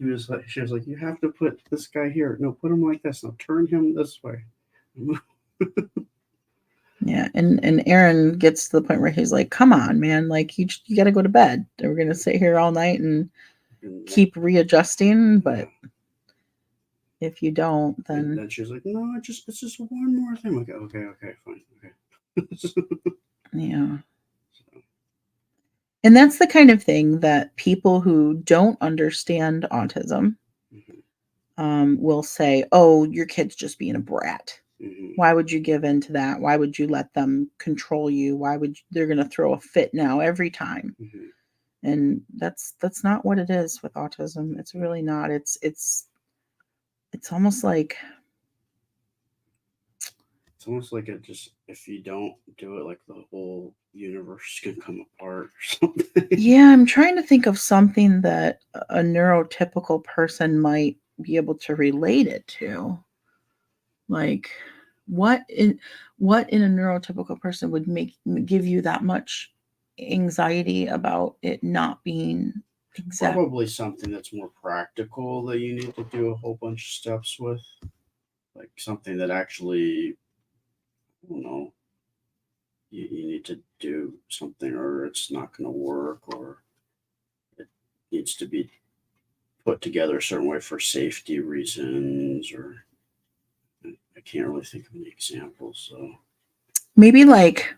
was like, you have to put this guy here. No, put him like this. Now turn him this way. Yeah, and Aaron gets to the point where he's like, come on, man, like you got to go to bed. We're going to sit here all night and keep readjusting, but if you don't, then... And then she's like, no, it's just one more thing. Like, okay, fine, okay. Yeah. And that's the kind of thing that people who don't understand autism will say, oh, your kid's just being a brat. Why would you give in to that? Why would you let them control you? They're going to throw a fit now every time? And that's not what it is with autism. It's really not. It's almost like... It's almost like it just, if you don't do it, like the whole universe can come apart or something. Yeah, I'm trying to think of something that a neurotypical person might be able to relate it to. Like, What in a neurotypical person would give you that much anxiety about it not being exact? Probably something that's more practical that you need to do a whole bunch of steps with, like something that actually, I don't know, you need to do something or it's not going to work or it needs to be put together a certain way for safety reasons or I can't really think of any examples. So Maybe like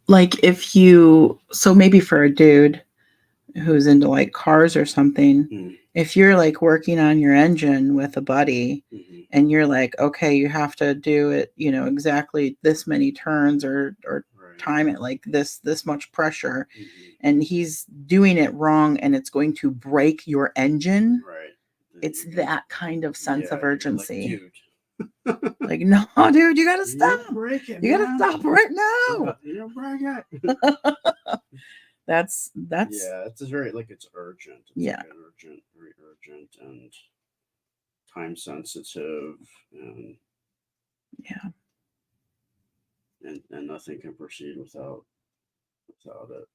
if you, so maybe for a dude who's into like cars or something, if you're like working on your engine with a buddy and you're like, okay, you have to do it, exactly this many turns or right. time it like this much pressure, and he's doing it wrong and it's going to break your engine. Right. It's that kind of sense of urgency. Like, no, dude, you gotta stop. Break it, you gotta stop right now. You break it. That's yeah, it's very like it's urgent. It's yeah, like urgent, very urgent, and time sensitive, and yeah, and nothing can proceed without it.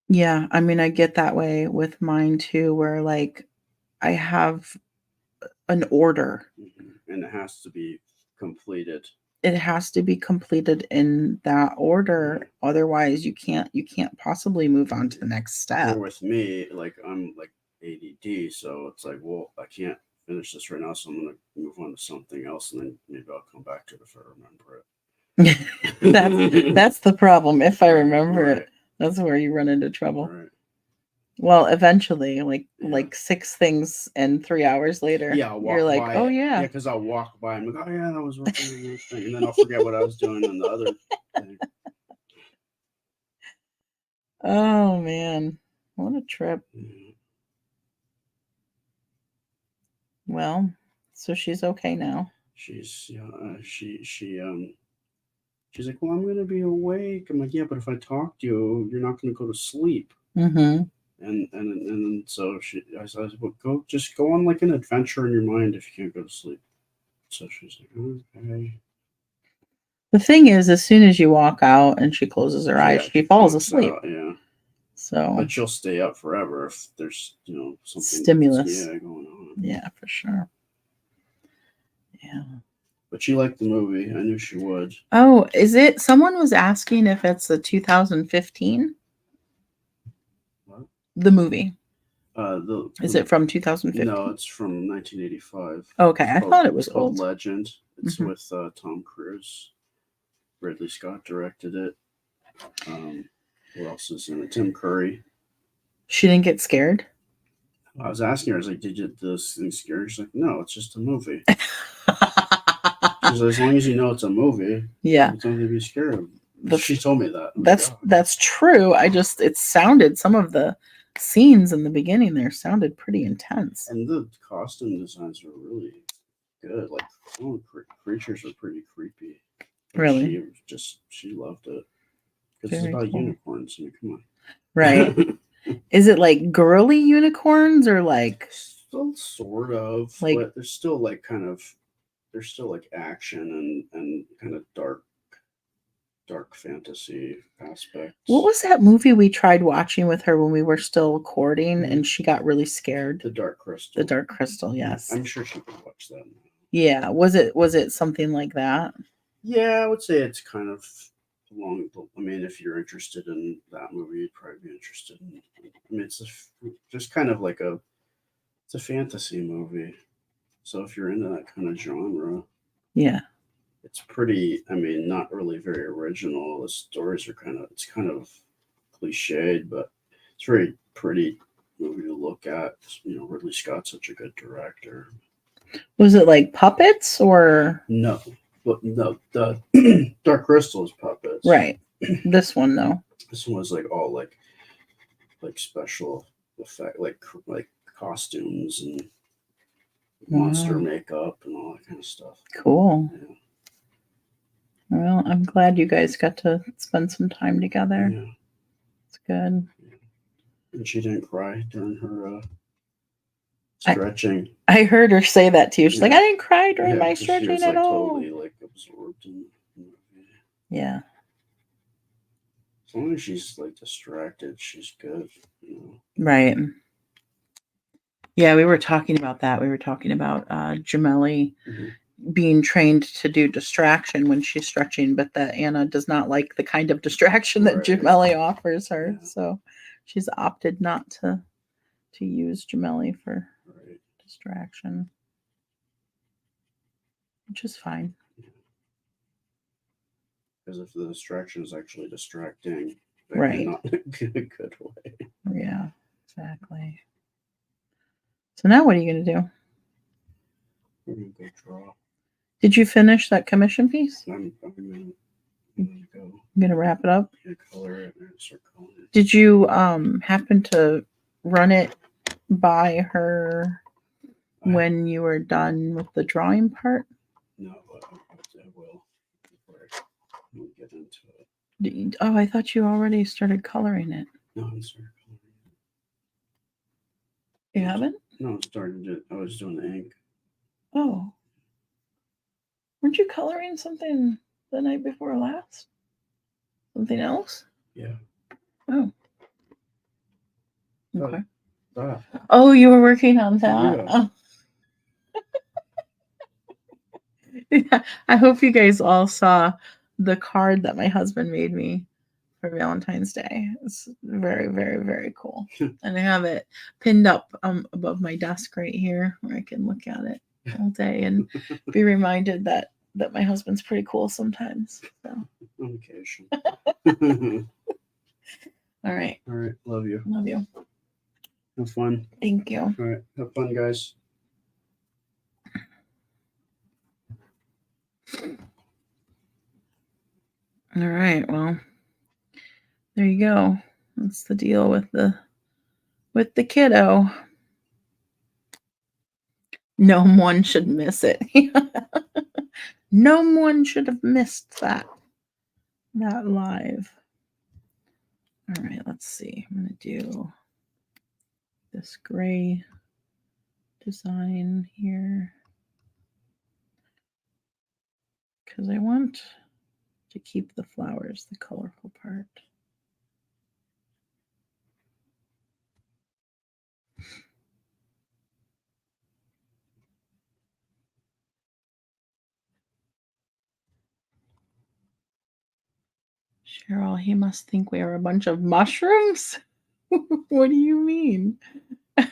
yeah. I mean, I get that way with mine too, where like I have an order. And it has to be completed. It has to be completed in that order. Otherwise, you can't possibly move on to the next step. Or with me, like I'm like ADD, so it's like, well, I can't finish this right now, so I'm gonna move on to something else, and then maybe I'll come back to it if I remember it. that's the problem. If I remember it, that's where you run into trouble. Right. Well, eventually, like 6 things and 3 hours later, you're like, oh yeah, because I'll walk by and like, oh yeah, that was working on that thing, and then I'll forget what I was doing on the other thing. Oh man, what a trip. Well, so she's okay now. She's she's like, well, I'm gonna be awake. I'm like, yeah, but if I talk to you, you're not gonna go to sleep. And so I said, well, just go on like an adventure in your mind if you can't go to sleep. So she's like, okay. The thing is, as soon as you walk out and she closes her eyes, she falls asleep. Yeah. So, but she'll stay up forever if there's something stimulus. going on. Yeah, for sure. Yeah. But she liked the movie. I knew she would. Oh, is it? Someone was asking if it's the 2015. What? The movie. Is it from 2015? No, it's from 1985. Okay, I thought it was old. Legend. It's with Tom Cruise. Ridley Scott directed it. Who else is in it? Tim Curry. She didn't get scared? I was asking her, I was like, did this thing scare you? She's like, no, it's just a movie. She's like, as long as you know it's a movie, yeah, it's something to be scared of. She told me that. That's true. It sounded, some of the scenes in the beginning there sounded pretty intense. And the costume designs were really good. Like, some of the creatures are pretty creepy. Really? She loved it. Because it's about unicorns. I mean, come on. Right. Is it like girly unicorns or like? Still sort of. Like, but there's still like there's still like action and kind of dark fantasy aspects. What was that movie we tried watching with her when we were still courting and she got really scared? The Dark Crystal. The Dark Crystal, yes. I'm sure she could watch that now. Yeah. Was it something like that? Yeah, I would say it's kind of along. I mean, if you're interested in that movie, you'd probably be interested in. I mean, it's just kind of like it's a fantasy movie. So if you're into that kind of genre, yeah, it's pretty. I mean, not really very original. The stories are it's kind of cliched, but it's very pretty movie to look at. Ridley Scott's such a good director. Was it like puppets or no? But no, the Dark Crystal is puppets. Right. This one though. This one was like all like special effect, like costumes and monster makeup and all that kind of stuff. Cool. Yeah. Well, I'm glad you guys got to spend some time together. Yeah. It's good. Yeah. And she didn't cry during her stretching. I heard her say that too. She's like, Yeah. I didn't cry during my 'cause she stretching was at like all. totally like absorbed in the movie. Yeah. As long as she's like distracted, she's good. You know? Right. Yeah, we were talking about that. We were talking about Jameli being trained to do distraction when she's stretching, but that Anna does not like the kind of distraction that Right. Jameli offers her. Yeah. So she's opted not to use Jameli for Right. distraction, which is fine. Because if the distraction is actually distracting, Right. not in a good way. Yeah, exactly. So now what are you going to do? We're gonna go draw. Did you finish that commission piece? I'm gonna go. I'm going to wrap it up. Yeah, color it and start coloring it. Did you happen to run it by her when you were done with the drawing part? No, but I will before I get into it. Oh, I thought you already started coloring it. No, I'm starting coloring it. You haven't? No, I'm starting to. I was doing the ink. Oh. Weren't you coloring something the night before last? Something else? Yeah. Oh. Okay. That. Oh, you were working on that? Yeah. Oh. Yeah, I hope you guys all saw the card that my husband made me for Valentine's Day. It's very, very, very cool. And I have it pinned up above my desk right here where I can look at it all day and be reminded that my husband's pretty cool sometimes. So. On occasion. All right. All right. Love you. Love you. Have fun. Thank you. All right. Have fun, guys. All right. Well, there you go. That's the deal with the kiddo. No one should miss it. No one should have missed that live. All right, let's see. I'm going to do this gray design here because I want to keep the flowers, the colorful part. Cheryl, he must think we are a bunch of mushrooms. What do you mean? What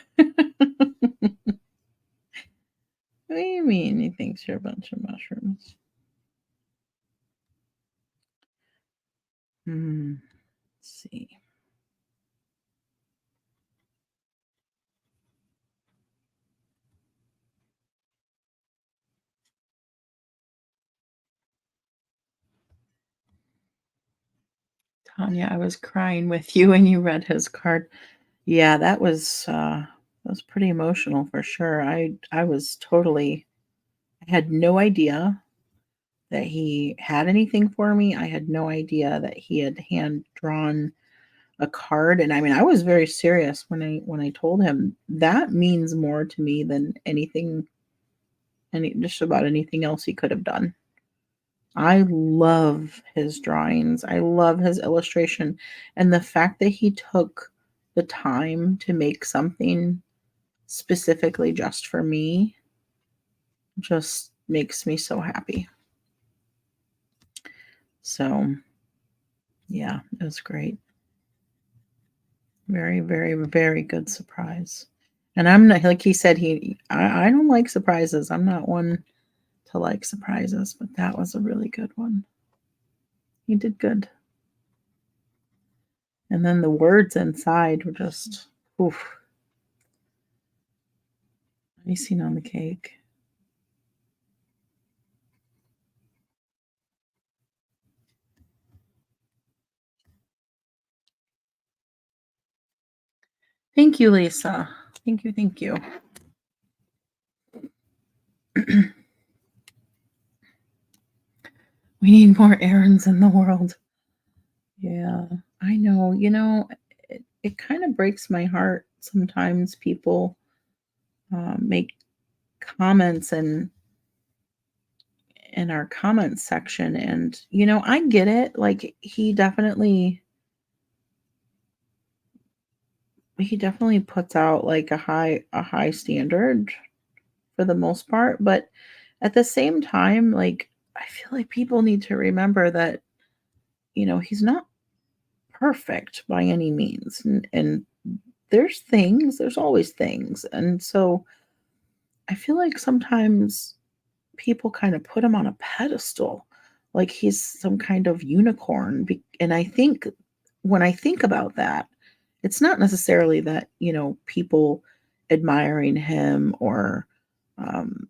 do you mean he thinks you're a bunch of mushrooms? Let's see. Tanya, I was crying with you when you read his card. Yeah, that was pretty emotional for sure. I was totally, I had no idea that he had anything for me. I had no idea that he had hand drawn a card, and I mean, I was very serious when I told him that means more to me than anything, just about anything else he could have done. I love his drawings. I love his illustration, and the fact that he took the time to make something specifically just for me just makes me so happy. So, yeah, it was great. Very, very, very good surprise. And I'm not, like he said, I don't like surprises. I'm not one to like surprises, but that was a really good one. He did good. And then the words inside were just, oof. Icing on the cake. Thank you, Lisa. Thank you. Thank you. We need more Aarons in the world. Yeah, I know. You know, it kind of breaks my heart sometimes people make comments in our comments section, and I get it. Like he definitely puts out like a high standard for the most part, but at the same time, like I feel like people need to remember that he's not perfect by any means, and there's always things, and so I feel like sometimes people kind of put him on a pedestal, like he's some kind of unicorn. And I think when I think about that, it's not necessarily that, people admiring him or um,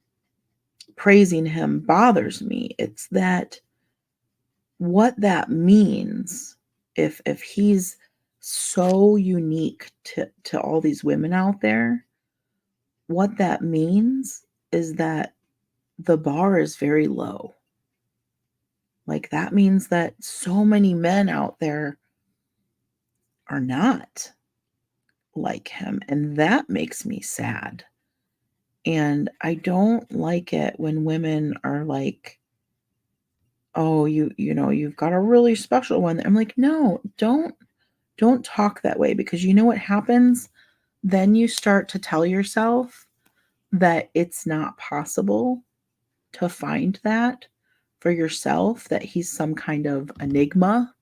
praising him bothers me. It's that what that means if he's so unique to all these women out there, what that means is that the bar is very low. Like, that means that so many men out there are not like him, and that makes me sad. And I don't like it when women are like, "Oh, you've got a really special one." I'm like, "No, don't talk that way, because you know what happens? Then you start to tell yourself that it's not possible to find that for yourself, that he's some kind of enigma,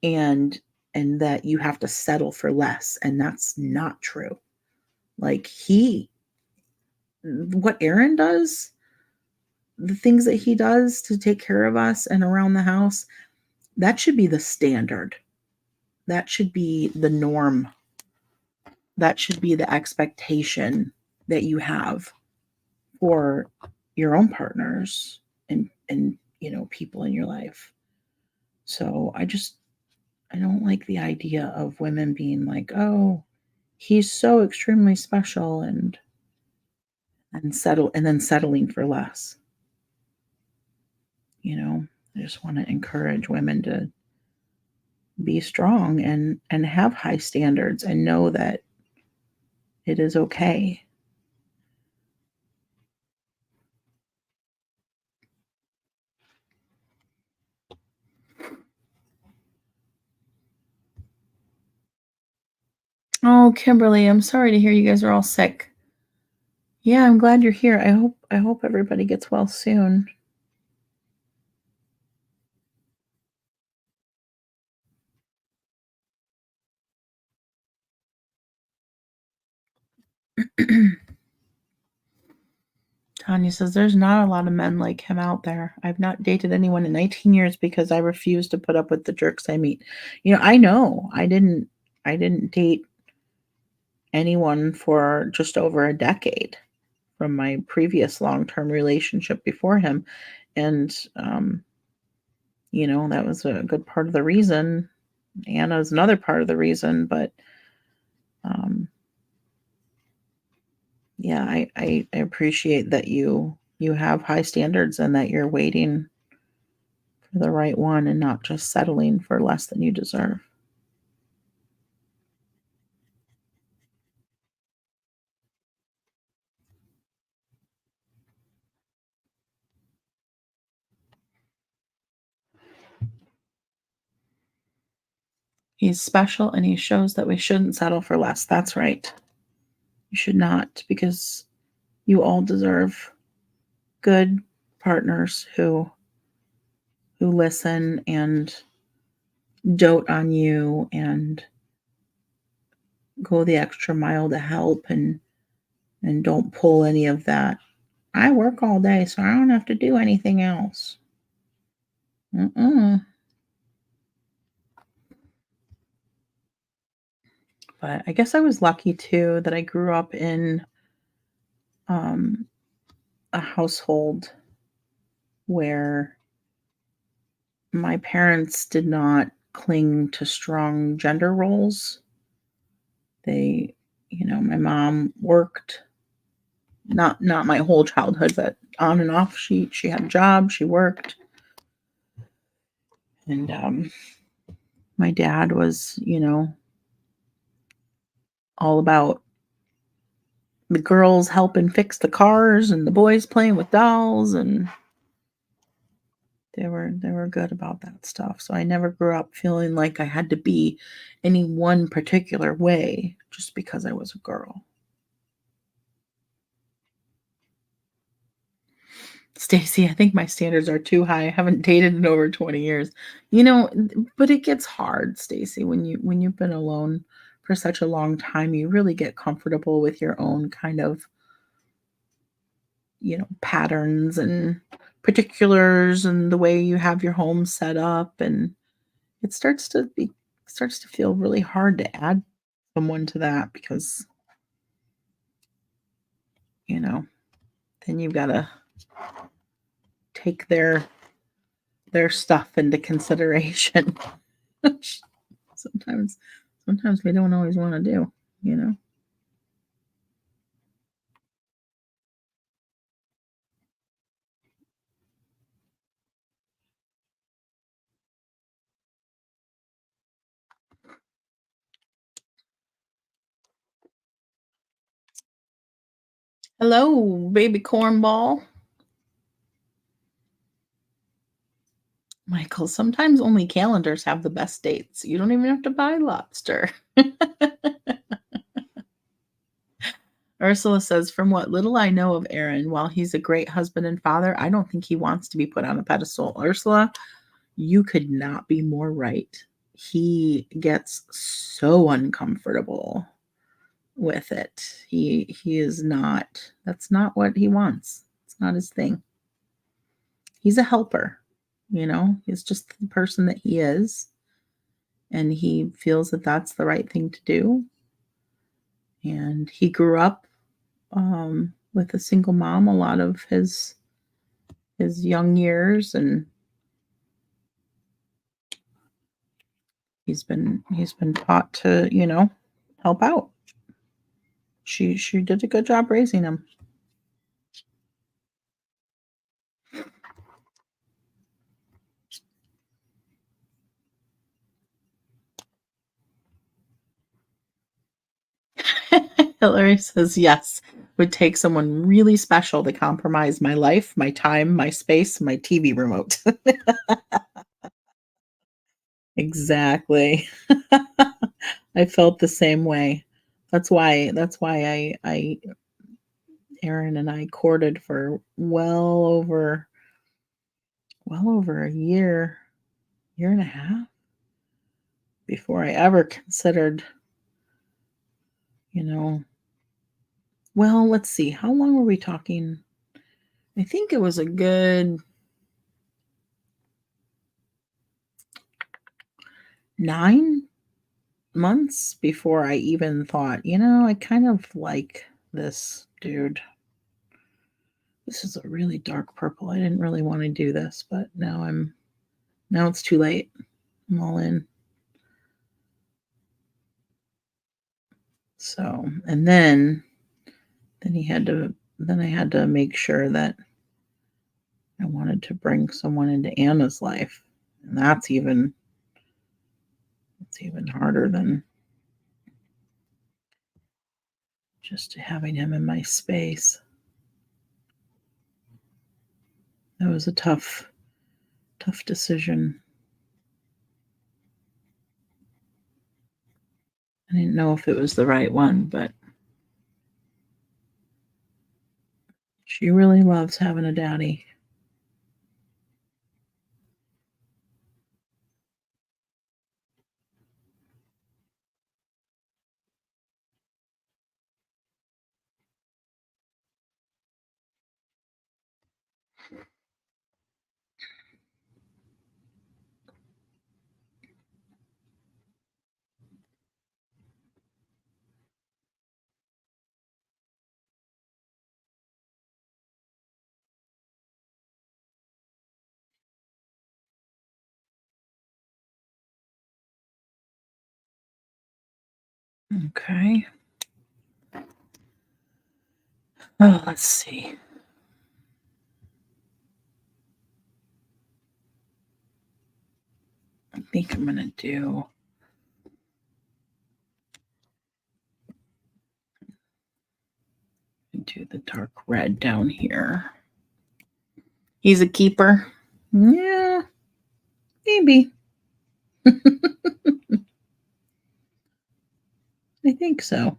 and that you have to settle for less, and that's not true. Like, what Aaron does, the things that he does to take care of us and around the house, that should be the standard. That should be the norm. That should be the expectation that you have for your own partners and people in your life. So I don't like the idea of women being like, "Oh, he's so extremely special," and then settling for less. I just want to encourage women to be strong and have high standards and know that it is okay. Oh, Kimberly, I'm sorry to hear you guys are all sick. Yeah, I'm glad you're here. I hope everybody gets well soon. Tanya says there's not a lot of men like him out there. I've not dated anyone in 19 years because I refuse to put up with the jerks I meet. I know. I didn't date anyone for just over a decade from my previous long-term relationship before him, and that was a good part of the reason. Anna is another part of the reason, but um yeah, I appreciate that you have high standards and that you're waiting for the right one and not just settling for less than you deserve. He's special and he shows that we shouldn't settle for less. That's right. You should not, because you all deserve good partners who listen and dote on you and go the extra mile to help, and don't pull any of that. I work all day, so I don't have to do anything else. Mm-mm. But I guess I was lucky too that I grew up in um, a household where my parents did not cling to strong gender roles. They, my mom worked, not my whole childhood, but on and off. She had a job, she worked, and my dad was, all about the girls helping fix the cars and the boys playing with dolls, and they were good about that stuff. So I never grew up feeling like I had to be any one particular way just because I was a girl. Stacy, I think my standards are too high. I haven't dated in over 20 years. But it gets hard, Stacy, when you've been alone for such a long time, you really get comfortable with your own kind of, patterns and particulars and the way you have your home set up, and it starts to feel really hard to add someone to that because, you know, then you've got to take their stuff into consideration. Which sometimes sometimes we don't always want to do, you know. Hello, baby cornball. Michael, sometimes only calendars have the best dates. You don't even have to buy lobster. Ursula says, from what little I know of Aaron, while he's a great husband and father, I don't think he wants to be put on a pedestal. Ursula, you could not be more right. He gets so uncomfortable with it. He is not, that's not what he wants. It's not his thing. He's a helper, he's just the person that he is, and he feels that that's the right thing to do. And he grew up with a single mom a lot of his young years, and he's been taught to, help out. She did a good job raising him. Hillary says, yes, would take someone really special to compromise my life, my time, my space, my TV remote. Exactly. I felt the same way. That's why I Aaron and I courted for well over a year and a half before I ever considered, you know, well, let's see, how long were we talking? I think it was a good 9 months before I even thought, I kind of like this dude. This is a really dark purple. I didn't really want to do this, but now it's too late. I'm all in. So, and then I had to make sure that I wanted to bring someone into Anna's life. And it's even harder than just having him in my space. That was a tough decision. I didn't know if it was the right one, but she really loves having a daddy. Okay. Oh, let's see. I think I'm going to do do the dark red down here. He's a keeper. Yeah, maybe. I think so.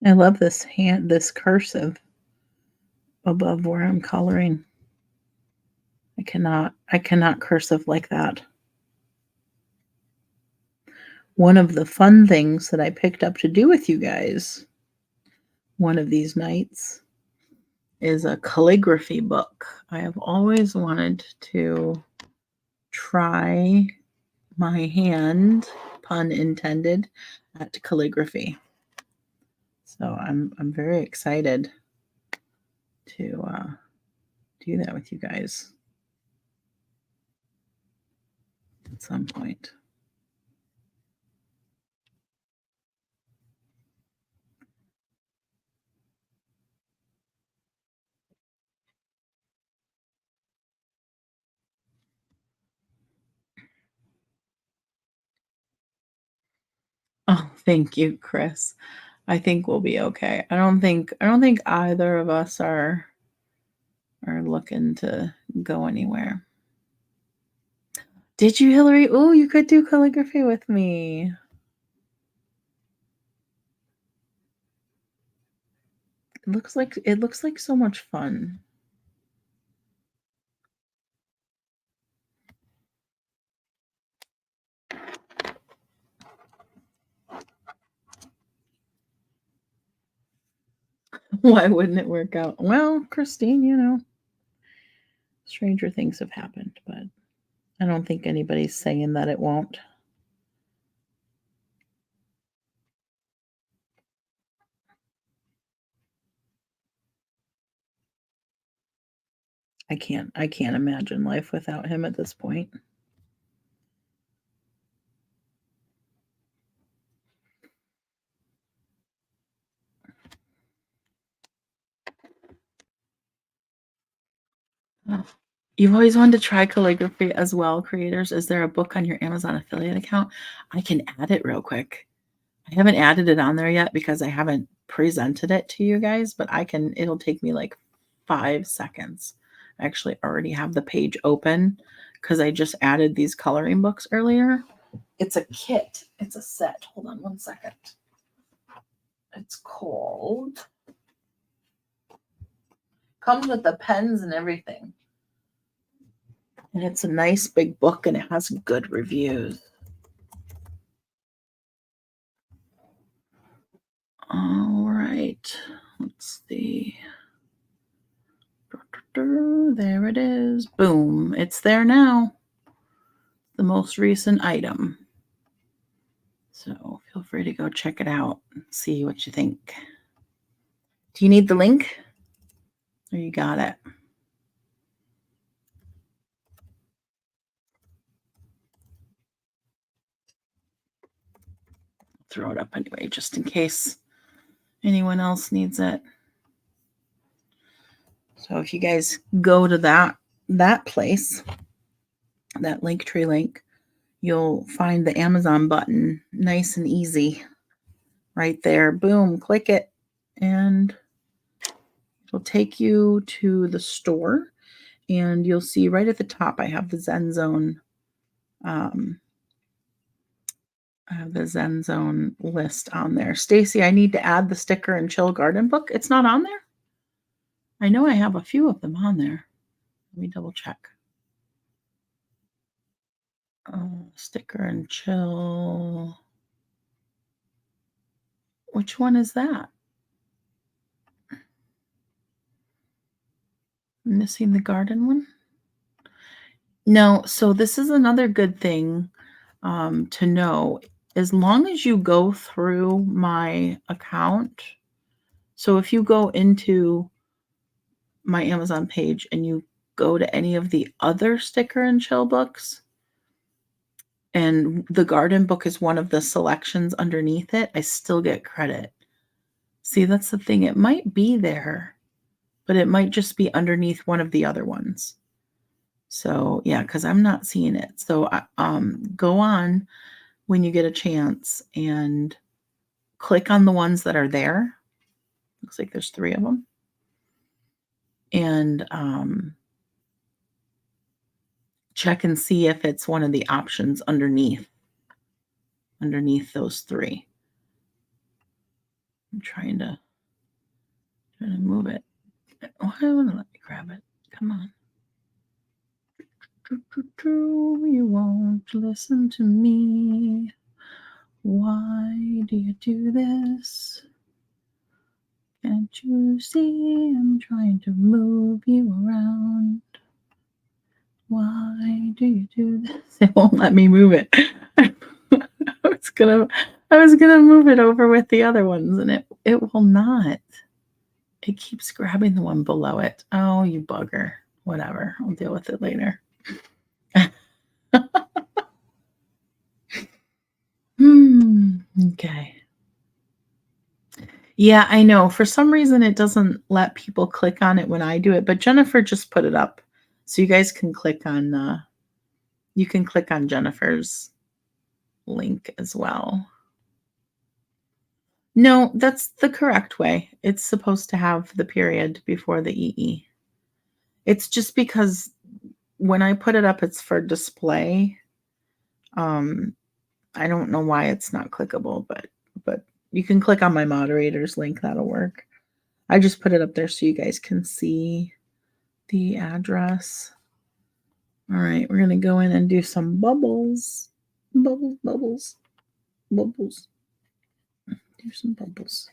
I love this cursive above where I'm coloring. I cannot cursive like that. One of the fun things that I picked up to do with you guys one of these nights is a calligraphy book. I have always wanted to try my hand, pun intended, at calligraphy. So I'm very excited to do that with you guys at some point. Oh, thank you, Chris. I think we'll be okay. I don't think either of us are looking to go anywhere. Did you, Hillary? Oh, you could do calligraphy with me. It looks like so much fun. Why wouldn't it work out? Well, Christine, you know, stranger things have happened, but I don't think anybody's saying that it won't. I can't imagine life without him at this point. You've always wanted to try calligraphy as well, creators. Is there a book on your Amazon affiliate account? I can add it real quick. I haven't added it on there yet because I haven't presented it to you guys, but it'll take me like 5 seconds. I actually already have the page open because I just added these coloring books earlier. It's a kit. It's a set. Hold on one second. It's called, comes with the pens and everything. And it's a nice big book and it has good reviews. All right. Let's see. There it is. Boom. It's there now. The most recent item. So feel free to go check it out and see what you think. Do you need the link? Or you got it? Throw it up anyway, just in case anyone else needs it. So if you guys go to that place, that Linktree link, you'll find the Amazon button nice and easy right there. Boom, click it and it'll take you to the store and you'll see right at the top I have the ZenZone I have the ZenZone list on there. Stacy, I need to add the sticker and chill garden book. It's not on there? I know I have a few of them on there. Let me double check. Sticker and chill. Which one is that? I'm missing the garden one? No, so this is another good thing to know. As long as you go through my account, so if you go into my Amazon page and you go to any of the other sticker and chill books, and the garden book is one of the selections underneath it, I still get credit. See, that's the thing. It might be there, but it might just be underneath one of the other ones. So, yeah, because I'm not seeing it. So, go on when you get a chance and click on the ones that are there. Looks like there's 3 of them. And check and see if it's one of the options underneath those 3. I'm trying to move it. Why wouldn't it let me grab it? Come on. You won't listen to me. Why do you do this? Can't you see I'm trying to move you around? Why do you do this? It won't let me move it. I was gonna move it over with the other ones, and it will not. It keeps grabbing the one below it. Oh, you bugger. Whatever. I'll deal with it later. Okay. Yeah, I know. For some reason, it doesn't let people click on it when I do it, but Jennifer just put it up. So you guys can click on Jennifer's link as well. No, that's the correct way. It's supposed to have the period before the EE. It's just because when I put it up, it's for display. I don't know why it's not clickable, but you can click on my moderator's link. That'll work. I just put it up there so you guys can see the address. All right, we're going to go in and do some bubbles. Bubbles, bubbles, bubbles. Do some bubbles.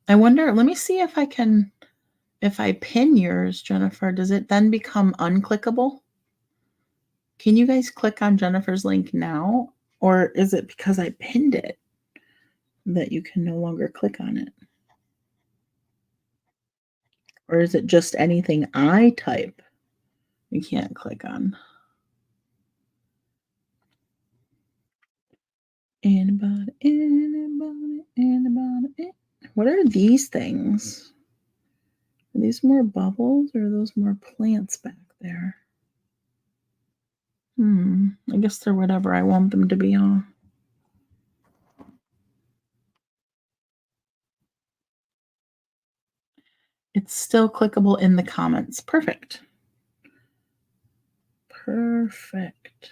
I wonder, let me see if I can, if I pin yours, Jennifer, does it then become unclickable? Can you guys click on Jennifer's link now? Or is it because I pinned it that you can no longer click on it? Or is it just anything I type you can't click on? Anybody, anybody, anybody? What are these things? Are these more bubbles or are those more plants back there? I guess they're whatever I want them to be on. It's still clickable in the comments. Perfect. Perfect.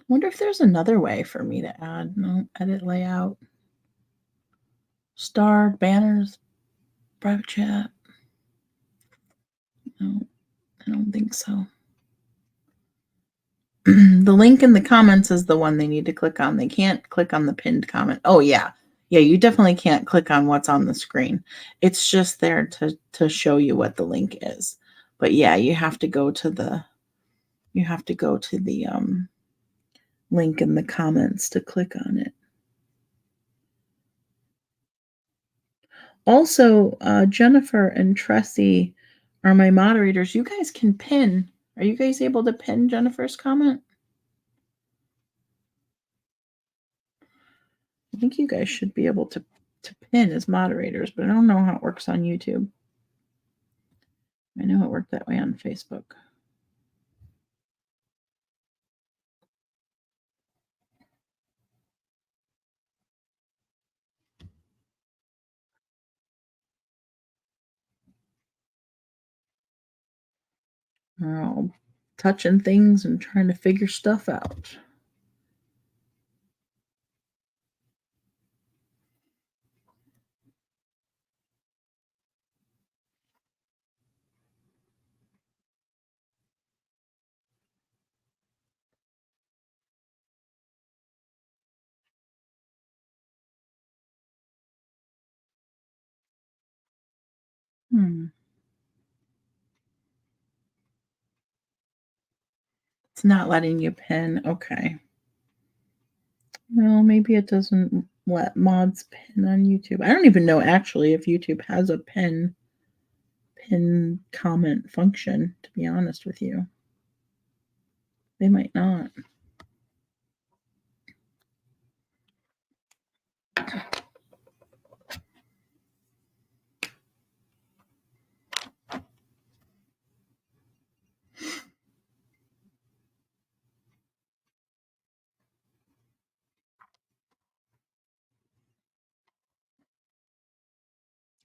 Wonder if there's another way for me to add. No, edit layout. Starred banners, private chat. No, I don't think so. The link in the comments is the one they need to click on. They can't click on the pinned comment. Oh, yeah. Yeah, you definitely can't click on what's on the screen. It's just there to show you what the link is. But yeah, you have to go to the link in the comments to click on it. Also, Jennifer and Tressie are my moderators. You guys can pin. Are you guys able to pin Jennifer's comment? I think you guys should be able to pin as moderators, but I don't know how it works on YouTube. I know it worked that way on Facebook. We're all touching things and trying to figure stuff out. Hmm. It's not letting you pin. Okay. Well, maybe it doesn't let mods pin on YouTube. I don't even know actually if YouTube has a pin comment function, to be honest with you. They might not.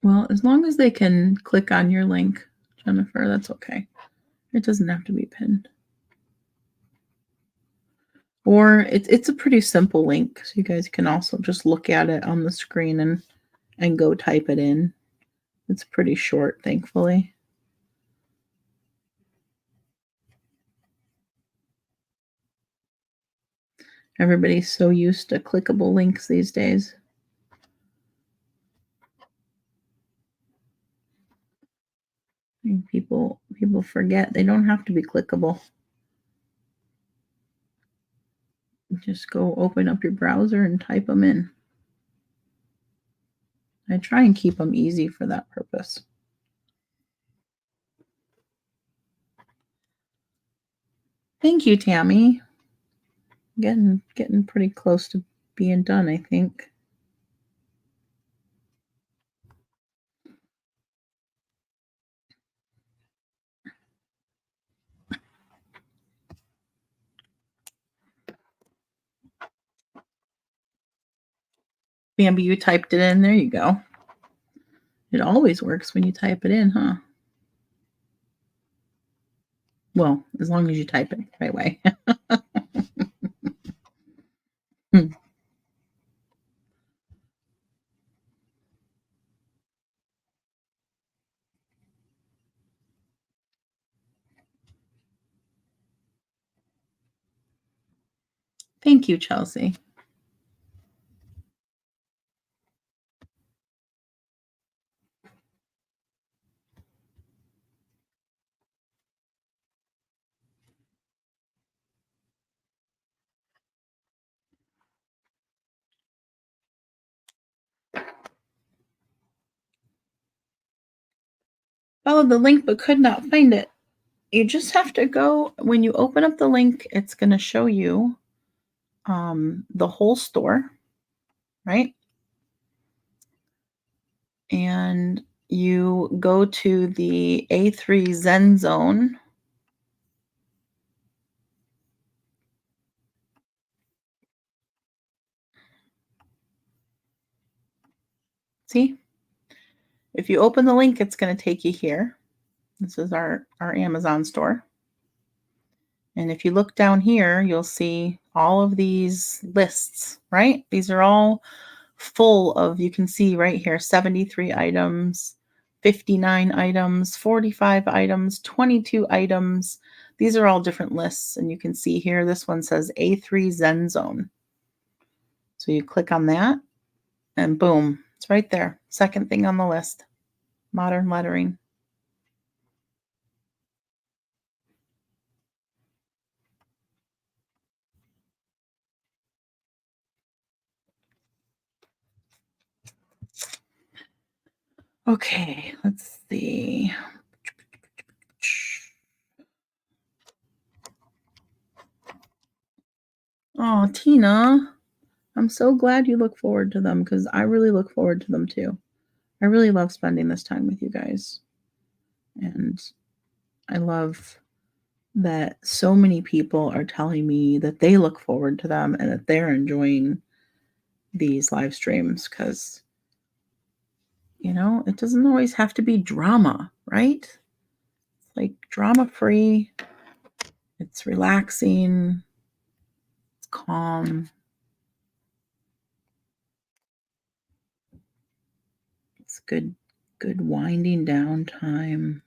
Well, as long as they can click on your link, Jennifer, that's okay. It doesn't have to be pinned. Or it's a pretty simple link, so you guys can also just look at it on the screen and go type it in. It's pretty short, thankfully. Everybody's so used to clickable links these days. And people forget they don't have to be clickable. Just go open up your browser and type them in. I try and keep them easy for that purpose. Thank you, Tammy. Getting pretty close to being done, I think. Bambi, you typed it in. There you go. It always works when you type it in, huh? Well, as long as you type it the right way. Thank you, Chelsea. Followed the link but could not find it. You just have to go, when you open up the link, it's going to show you the whole store, right? And you go to the A3ZenZone. See? If you open the link, it's going to take you here. This is our Amazon store. And if you look down here, you'll see all of these lists, right? These are all full of, you can see right here, 73 items, 59 items, 45 items, 22 items. These are all different lists. And you can see here, this one says A3ZenZone. So you click on that and boom, it's right there. Second thing on the list, modern lettering. Okay, let's see. Oh, Tina, I'm so glad you look forward to them because I really look forward to them too. I really love spending this time with you guys. And I love that so many people are telling me that they look forward to them and that they're enjoying these live streams because, it doesn't always have to be drama, right? It's like drama free, it's relaxing, it's calm, it's good winding down time.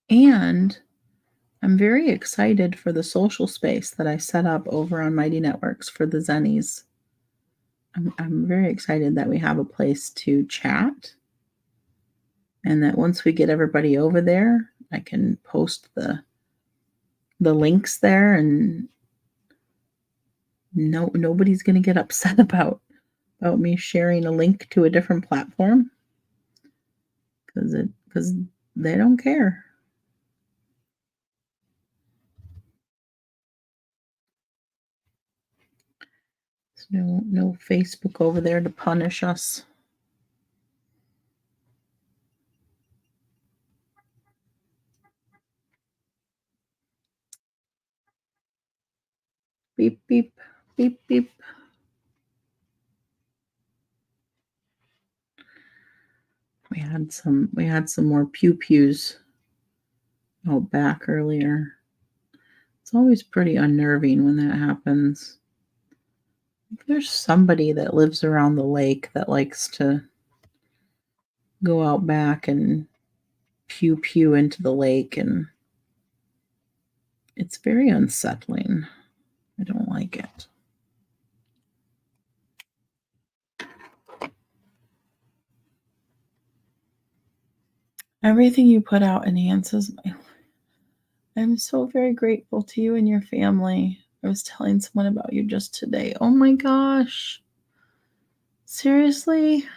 And I'm very excited for the social space that I set up over on Mighty Networks for the Zennies. I'm very excited that we have a place to chat and that once we get everybody over there, I can post the links there and nobody's going to get upset about me sharing a link to a different platform because they don't care. There's no Facebook over there to punish us. Beep beep beep beep. We had some more pew pews out back earlier. It's always pretty unnerving when that happens. There's somebody that lives around the lake that likes to go out back and pew pew into the lake, and it's very unsettling. I don't like it. Everything you put out enhances my life. I'm so very grateful to you and your family. I was telling someone about you just today. Oh my gosh. Seriously?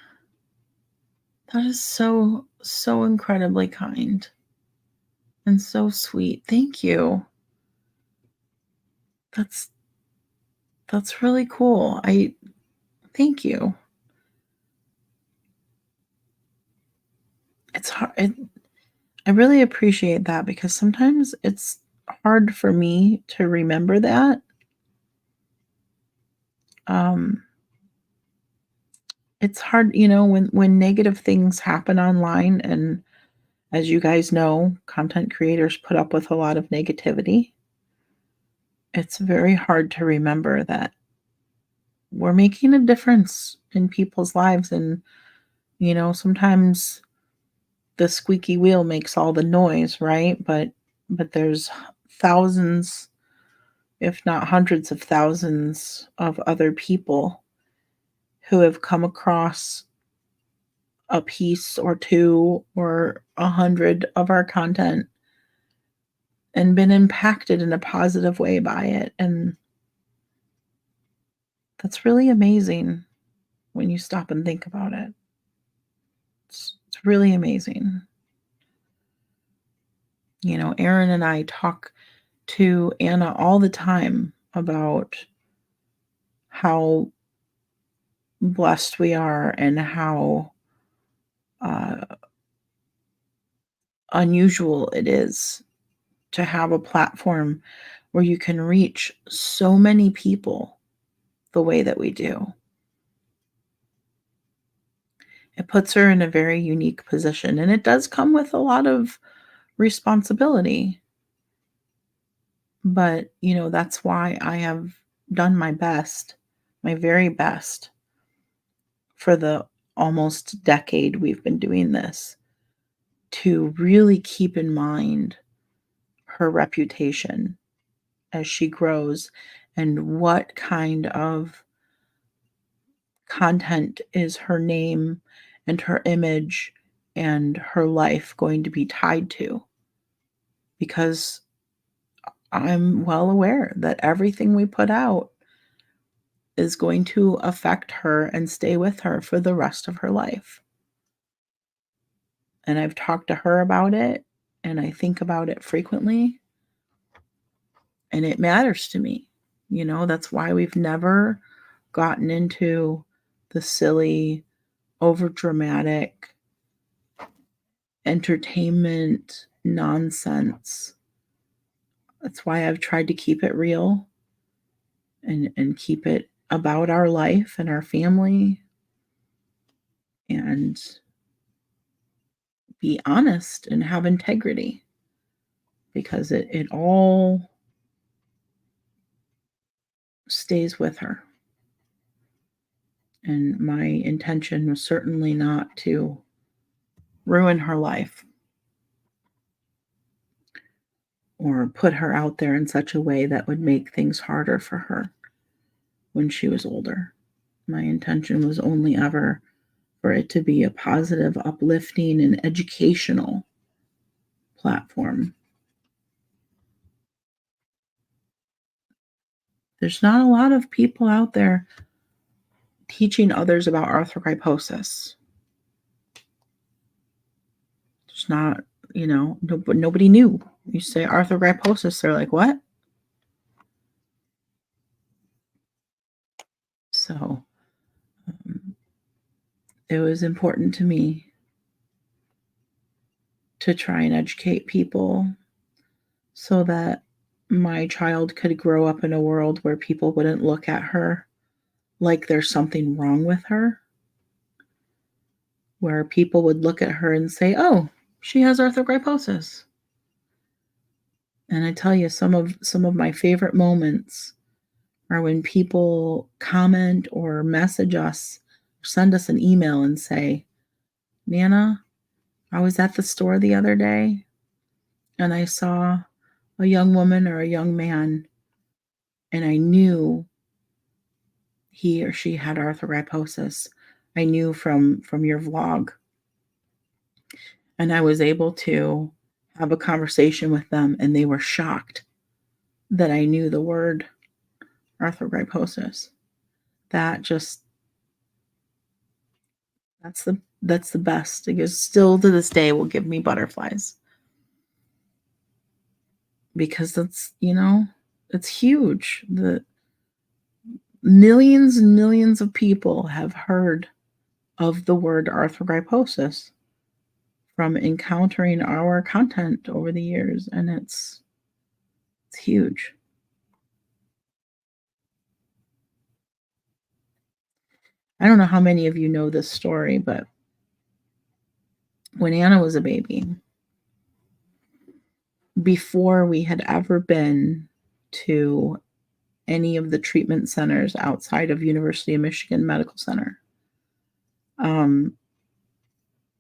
That is so, so incredibly kind and so sweet. Thank you. That's really cool. Thank you. It's hard. I really appreciate that because sometimes it's hard for me to remember that. Um, it's hard, when negative things happen online, and as you guys know, content creators put up with a lot of negativity. It's very hard to remember that we're making a difference in people's lives, and sometimes the squeaky wheel makes all the noise, right? But there's thousands, if not hundreds of thousands of other people who have come across a piece or two or 100 of our content and been impacted in a positive way by it. And that's really amazing when you stop and think about it. It's really amazing. Aaron and I talk to Anna all the time about how blessed we are and how unusual it is to have a platform where you can reach so many people the way that we do. It puts her in a very unique position, and it does come with a lot of responsibility. But, that's why I have done my best, my very best, for the almost decade we've been doing this, to really keep in mind her reputation as she grows and what kind of content is her name and her image and her life going to be tied to. Because I'm well aware that everything we put out is going to affect her and stay with her for the rest of her life. And I've talked to her about it, and I think about it frequently, and it matters to me. That's why we've never gotten into the silly, overdramatic entertainment nonsense. That's why I've tried to keep it real and keep it about our life and our family and be honest and have integrity, because it all stays with her. And my intention was certainly not to ruin her life. or put her out there in such a way that would make things harder for her when she was older. My intention was only ever for it to be a positive, uplifting, and educational platform. There's not a lot of people out there teaching others about arthrogryposis. There's not, nobody knew. You say arthrogryposis, they're like, what? So it was important to me to try and educate people so that my child could grow up in a world where people wouldn't look at her like there's something wrong with her, where people would look at her and say, oh, she has arthrogryposis. And I tell you, some of my favorite moments are when people comment or message us, send us an email and say, Nana, I was at the store the other day and I saw a young woman or a young man, and I knew he or she had arthrogryposis. I knew from your vlog. And I was able to have a conversation with them, and they were shocked that I knew the word arthrogryposis. That's the best. Because still to this day will give me butterflies. Because it's huge. The millions and millions of people have heard of the word arthrogryposis from encountering our content over the years, and it's huge. I don't know how many of you know this story, but when Anna was a baby, before we had ever been to any of the treatment centers outside of University of Michigan Medical Center,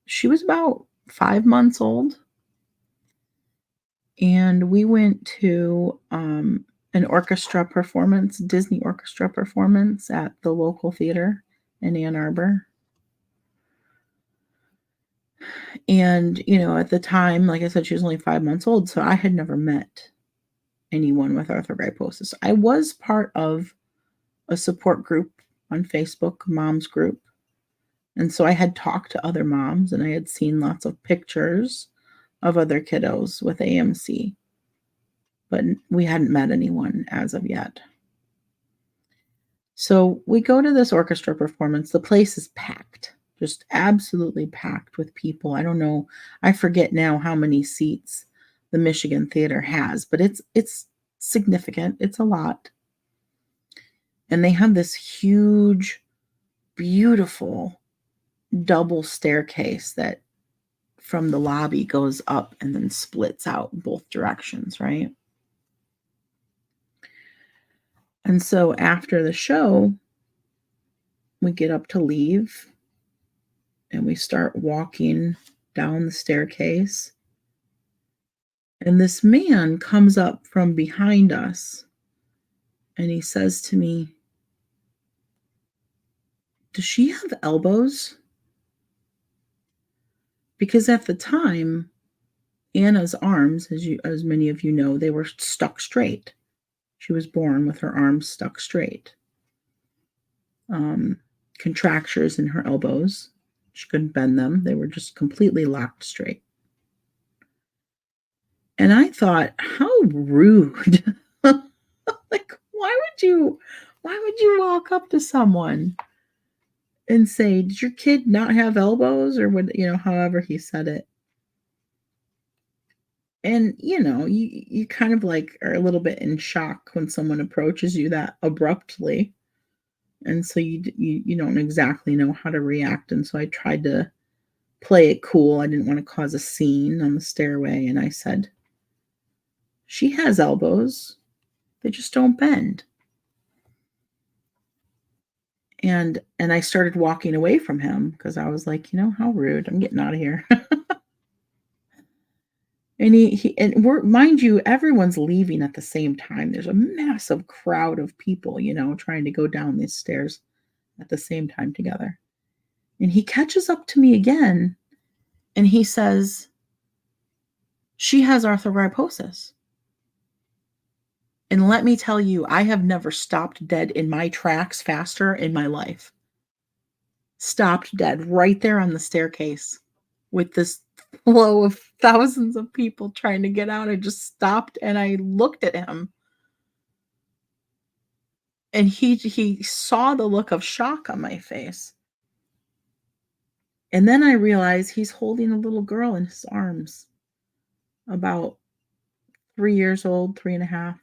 she was about 5 months old, and we went to an orchestra performance, Disney orchestra performance at the local theater in Ann Arbor. And, at the time, like I said, she was only 5 months old, so I had never met anyone with arthrogryposis. I was part of a support group on Facebook, Moms Group. And so I had talked to other moms, and I had seen lots of pictures of other kiddos with AMC. But we hadn't met anyone as of yet. So we go to this orchestra performance. The place is packed, just absolutely packed with people. I don't know. I forget now how many seats the Michigan Theater has, but it's significant. It's a lot. And they have this huge, beautiful double staircase that from the lobby goes up and then splits out both directions, right? And so after the show, we get up to leave and we start walking down the staircase. And this man comes up from behind us and he says to me, does she have elbows? Because at the time, Anna's arms, as many of you know, they were stuck straight. She was born with her arms stuck straight. Contractures in her elbows. She couldn't bend them. They were just completely locked straight. And I thought, how rude. Like, why would you walk up to someone and say, did your kid not have elbows? Or what, however he said it. And, you kind of like are a little bit in shock when someone approaches you that abruptly. And so you don't exactly know how to react. And so I tried to play it cool. I didn't want to cause a scene on the stairway. And I said, she has elbows. They just don't bend. And I started walking away from him because I was like, how rude. I'm getting out of here. And and we're mind you, everyone's leaving at the same time. There's a massive crowd of people, trying to go down these stairs at the same time together. And he catches up to me again and he says, "She has arthrogryposis." And let me tell you, I have never stopped dead in my tracks faster in my life. Stopped dead right there on the staircase with this flow of thousands of people trying to get out. I just stopped and I looked at him and he saw the look of shock on my face. And then I realized he's holding a little girl in his arms, about 3 years old, 3.5.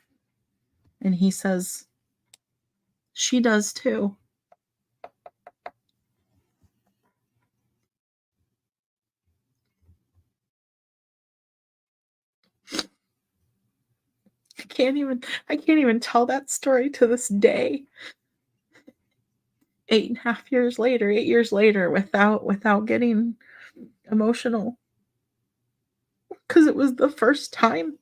And he says, "She does too." I can't even tell that story to this day. 8.5 years later, 8 years later, without getting emotional, because it was the first time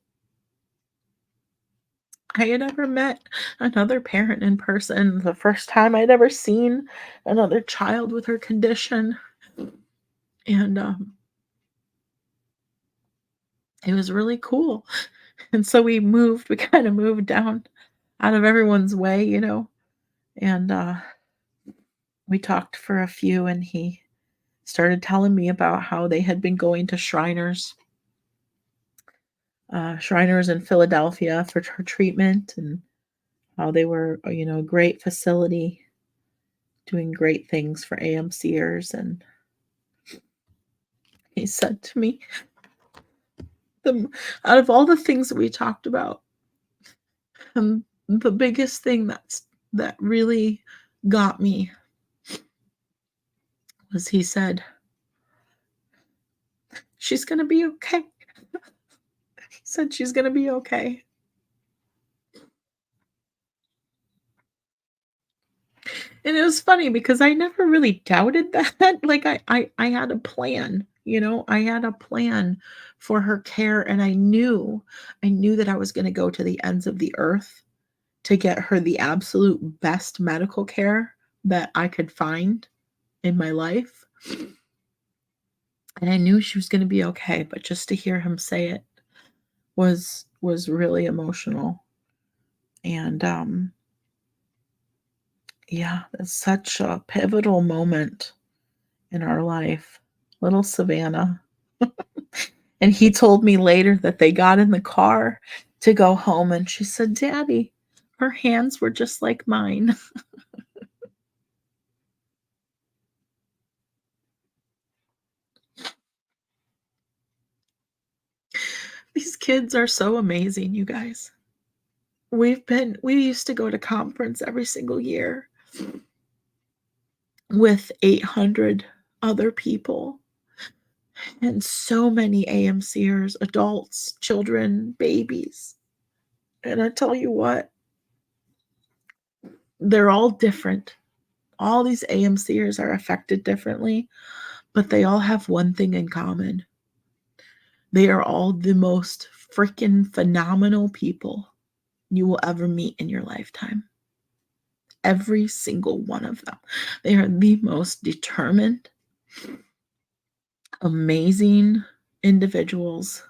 I had ever met another parent in person, the first time I'd ever seen another child with her condition, and, it was really cool. And so we kinda moved down out of everyone's way, and, we talked for a few, and he started telling me about how they had been going to Shriners in Philadelphia for treatment, and how they were, a great facility doing great things for AMCers. And he said to me, the out of all the things that we talked about, the biggest thing that really got me was he said, "She's gonna be okay." He said, "She's gonna be okay." And it was funny because I never really doubted that. Like I had a plan, I had a plan for her care, and I knew that I was going to go to the ends of the earth to get her the absolute best medical care that I could find in my life. And I knew she was going to be okay, but just to hear him say it was really emotional. And yeah, that's such a pivotal moment in our life. Little Savannah. And he told me later that they got in the car to go home, and she said, "Daddy, her hands were just like mine." These kids are so amazing, you guys. We used to go to conference every single year with 800 other people and so many AMCers, adults, children, babies. And I tell you what, they're all different. All these AMCers are affected differently, but they all have one thing in common. They are all the most freaking phenomenal people you will ever meet in your lifetime. Every single one of them. They are the most determined, amazing individuals.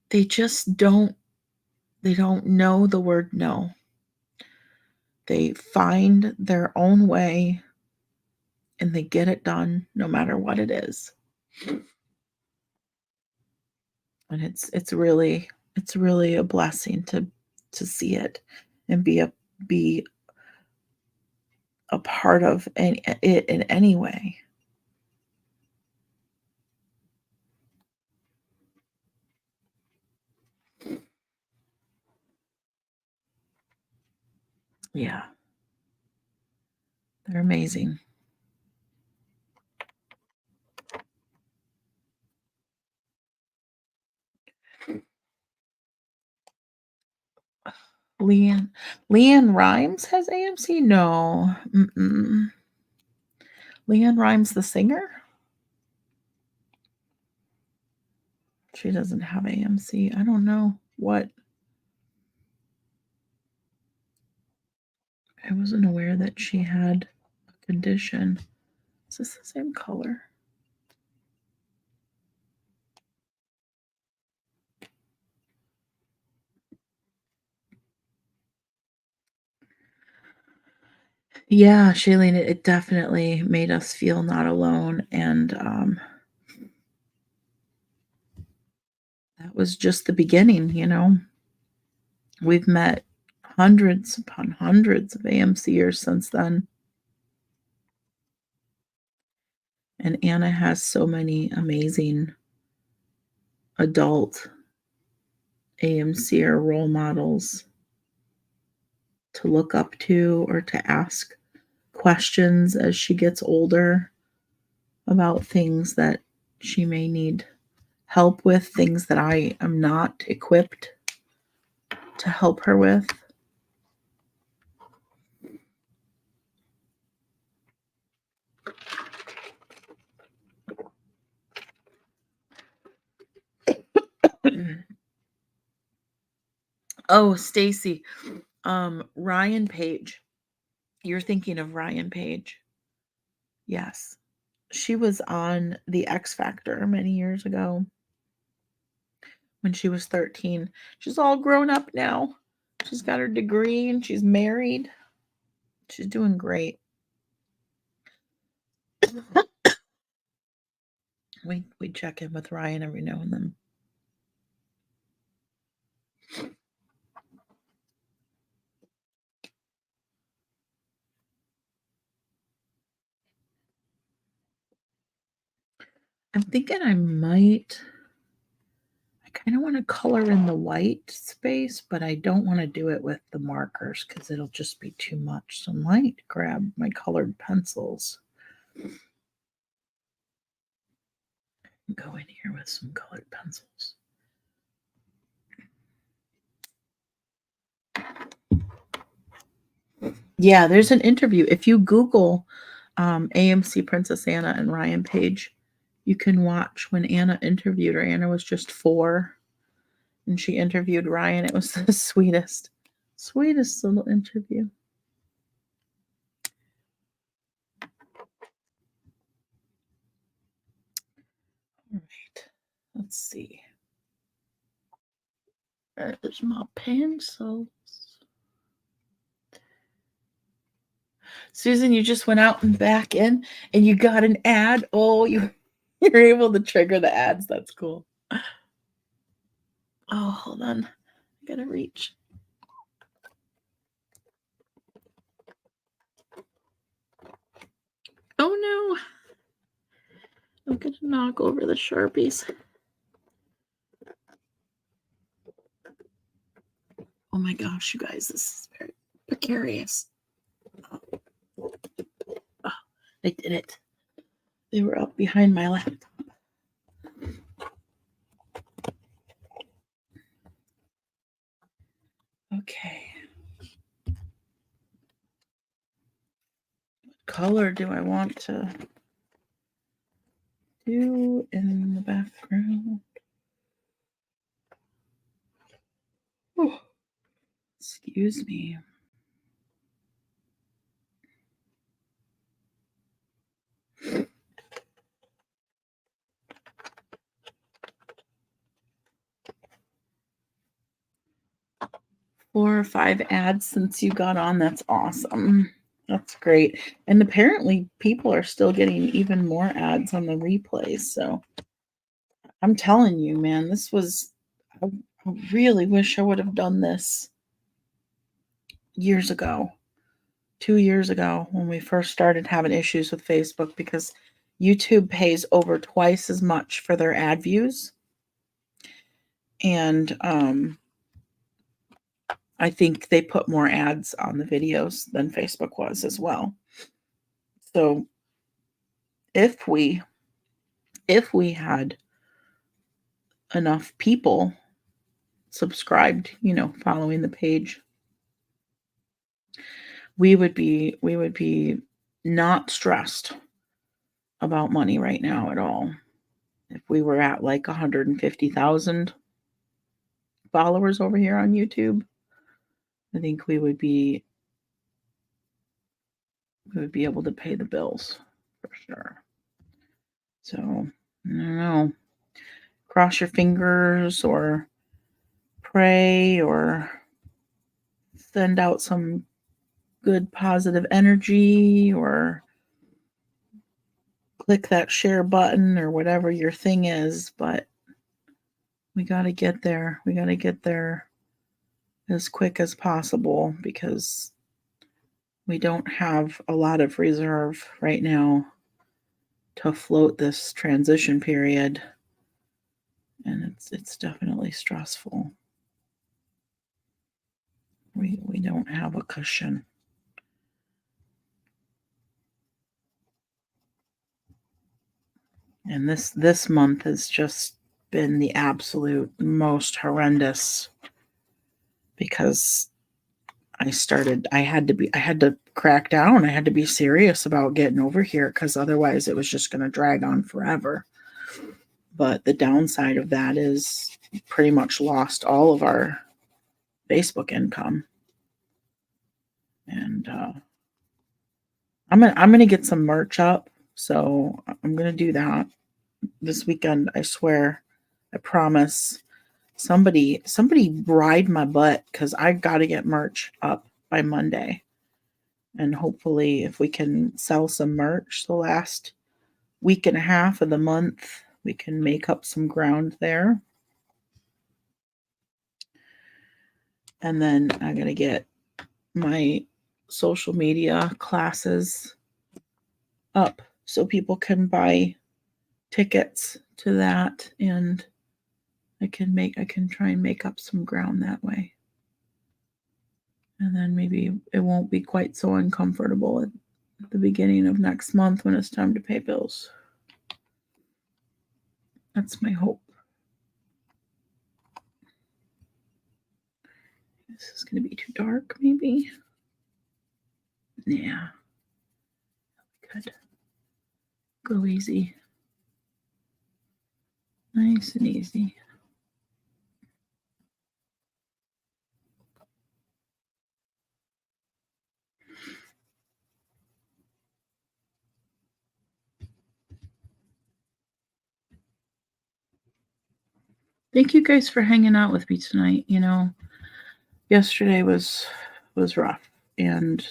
They just they don't know the word no. They find their own way and they get it done no matter what it is. And it's really a blessing to see it and be a part of it in any way. Yeah, they're amazing. Leanne Leanne Rhymes has AMC? No. Mm-mm. Leanne Rhymes, the singer? She doesn't have AMC. I don't know what. I wasn't aware that she had a condition. Is this the same color? Yeah, Shailene, it definitely made us feel not alone. And that was just the beginning, you know. We've met hundreds upon hundreds of AMCers since then. And Anna has so many amazing adult AMCer role models to look up to or to ask questions as she gets older about things that she may need help with, things that I am not equipped to help her with. Oh, Stacy, Ryan Page. You're thinking of Ryan Page. Yes. She was on The X Factor many years ago when she was 13. She's all grown up now. She's got her degree and she's married. She's doing great. We check in with Ryan every now and then. I'm thinking I kind of want to color in the white space, but I don't want to do it with the markers because it'll just be too much. So I might grab my colored pencils and go in here with some colored pencils. Yeah, there's an interview. If you Google AMC Princess Anna and Ryan Page, you can watch when Anna interviewed her. Anna was just 4 and she interviewed Ryan. It was the sweetest little interview. All right, let's see. There's my pencils. Susan, you just went out and back in and you got an ad. Oh, you're able to trigger the ads. That's cool. Oh, hold on. I gotta reach. Oh no. I'm gonna knock over the Sharpies. Oh my gosh, you guys, this is very precarious. Oh, they did it. They were up behind my laptop. Okay. What color do I want to do in the background? Oh, excuse me. Four or 5 ads since you got on. That's awesome. That's great. And apparently people are still getting even more ads on the replays. So I'm telling you, man, I really wish I would have done this years ago, 2 years ago when we first started having issues with Facebook because YouTube pays over twice as much for their ad views. And I think they put more ads on the videos than Facebook was as well. So if we had enough people subscribed, following the page, we would be not stressed about money right now at all. if we were at like 150,000 followers over here on YouTube, I think we would be able to pay the bills for sure. So I don't know. Cross your fingers or pray or send out some good positive energy or click that share button or whatever your thing is, but we got to get there. We got to get there as quick as possible because we don't have a lot of reserve right now to float this transition period, and it's definitely stressful. We don't have a cushion. And this month has just been the absolute most horrendous because I had to crack down. I had to be serious about getting over here because otherwise it was just going to drag on forever. But the downside of that is pretty much lost all of our Facebook income. And I'm gonna get some merch up. So I'm gonna do that this weekend. I swear, I promise. Somebody ride my butt because I got to get merch up by Monday. And hopefully, if we can sell some merch the last week and a half of the month, we can make up some ground there. And then I got to get my social media classes up so people can buy tickets to that, and I can try and make up some ground that way. And then maybe it won't be quite so uncomfortable at the beginning of next month when it's time to pay bills. That's my hope. This is going to be too dark, maybe. Yeah. Good. Go easy. Nice and easy. Thank you guys for hanging out with me tonight. You know, yesterday was rough, and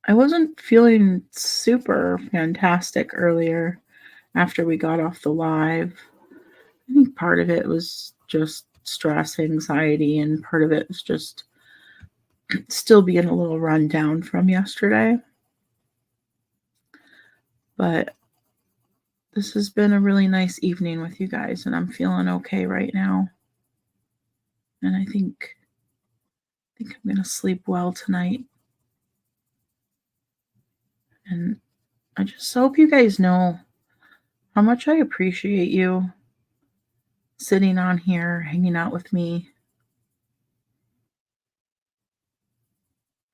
I wasn't feeling super fantastic earlier after we got off the live. I think part of it was just stress, anxiety, and part of it was just still being a little run down from yesterday. But this has been a really nice evening with you guys, and I'm feeling okay right now. And I think I'm going to sleep well tonight. And I just hope you guys know how much I appreciate you sitting on here, hanging out with me,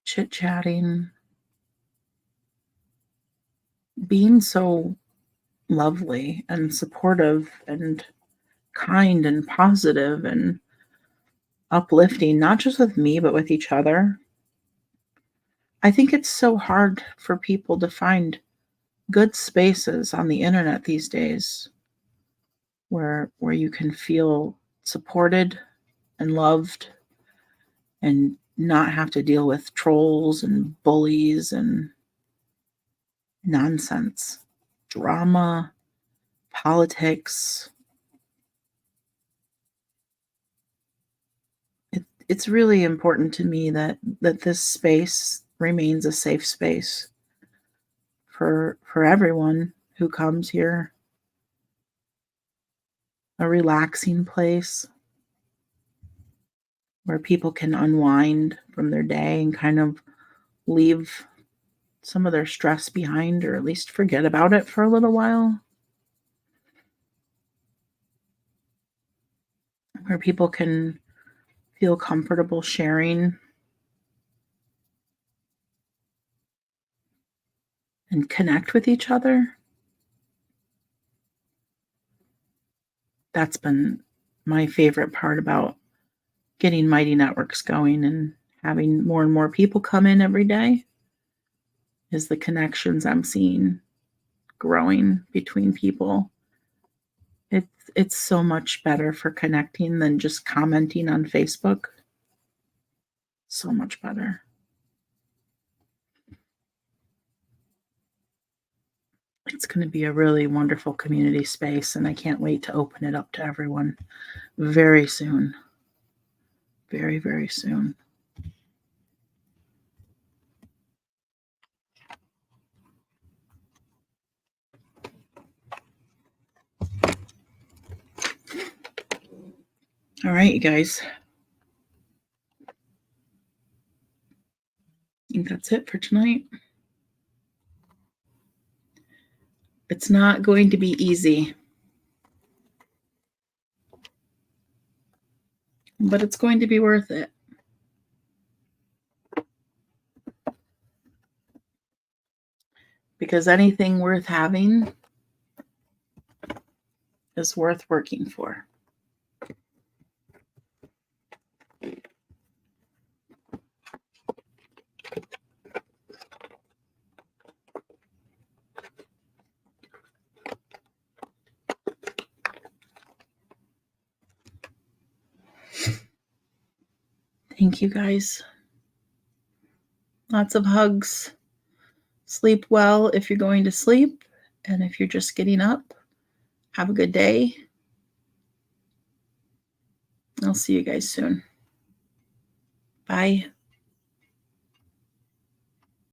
chit-chatting, being so lovely and supportive and kind and positive and uplifting, not just with me, but with each other. I think it's so hard for people to find good spaces on the internet these days where you can feel supported and loved and not have to deal with trolls and bullies and nonsense, drama, politics. It's really important to me that this space remains a safe space for everyone who comes here, a relaxing place where people can unwind from their day and kind of leave some of their stress behind, or at least forget about it for a little while, where people can feel comfortable sharing and connect with each other. that's been my favorite part about getting Mighty Networks going and having more and more people come in every day is the connections I'm seeing growing between people. It's so much better for connecting than just commenting on Facebook. So much better. It's going to be a really wonderful community space, and I can't wait to open it up to everyone very soon. Very, very soon. All right, you guys. I think that's it for tonight. It's not going to be easy, but it's going to be worth it. Because anything worth having is worth working for. Thank you, guys. Lots of hugs. Sleep well if you're going to sleep. And if you're just getting up, have a good day. I'll see you guys soon. Bye.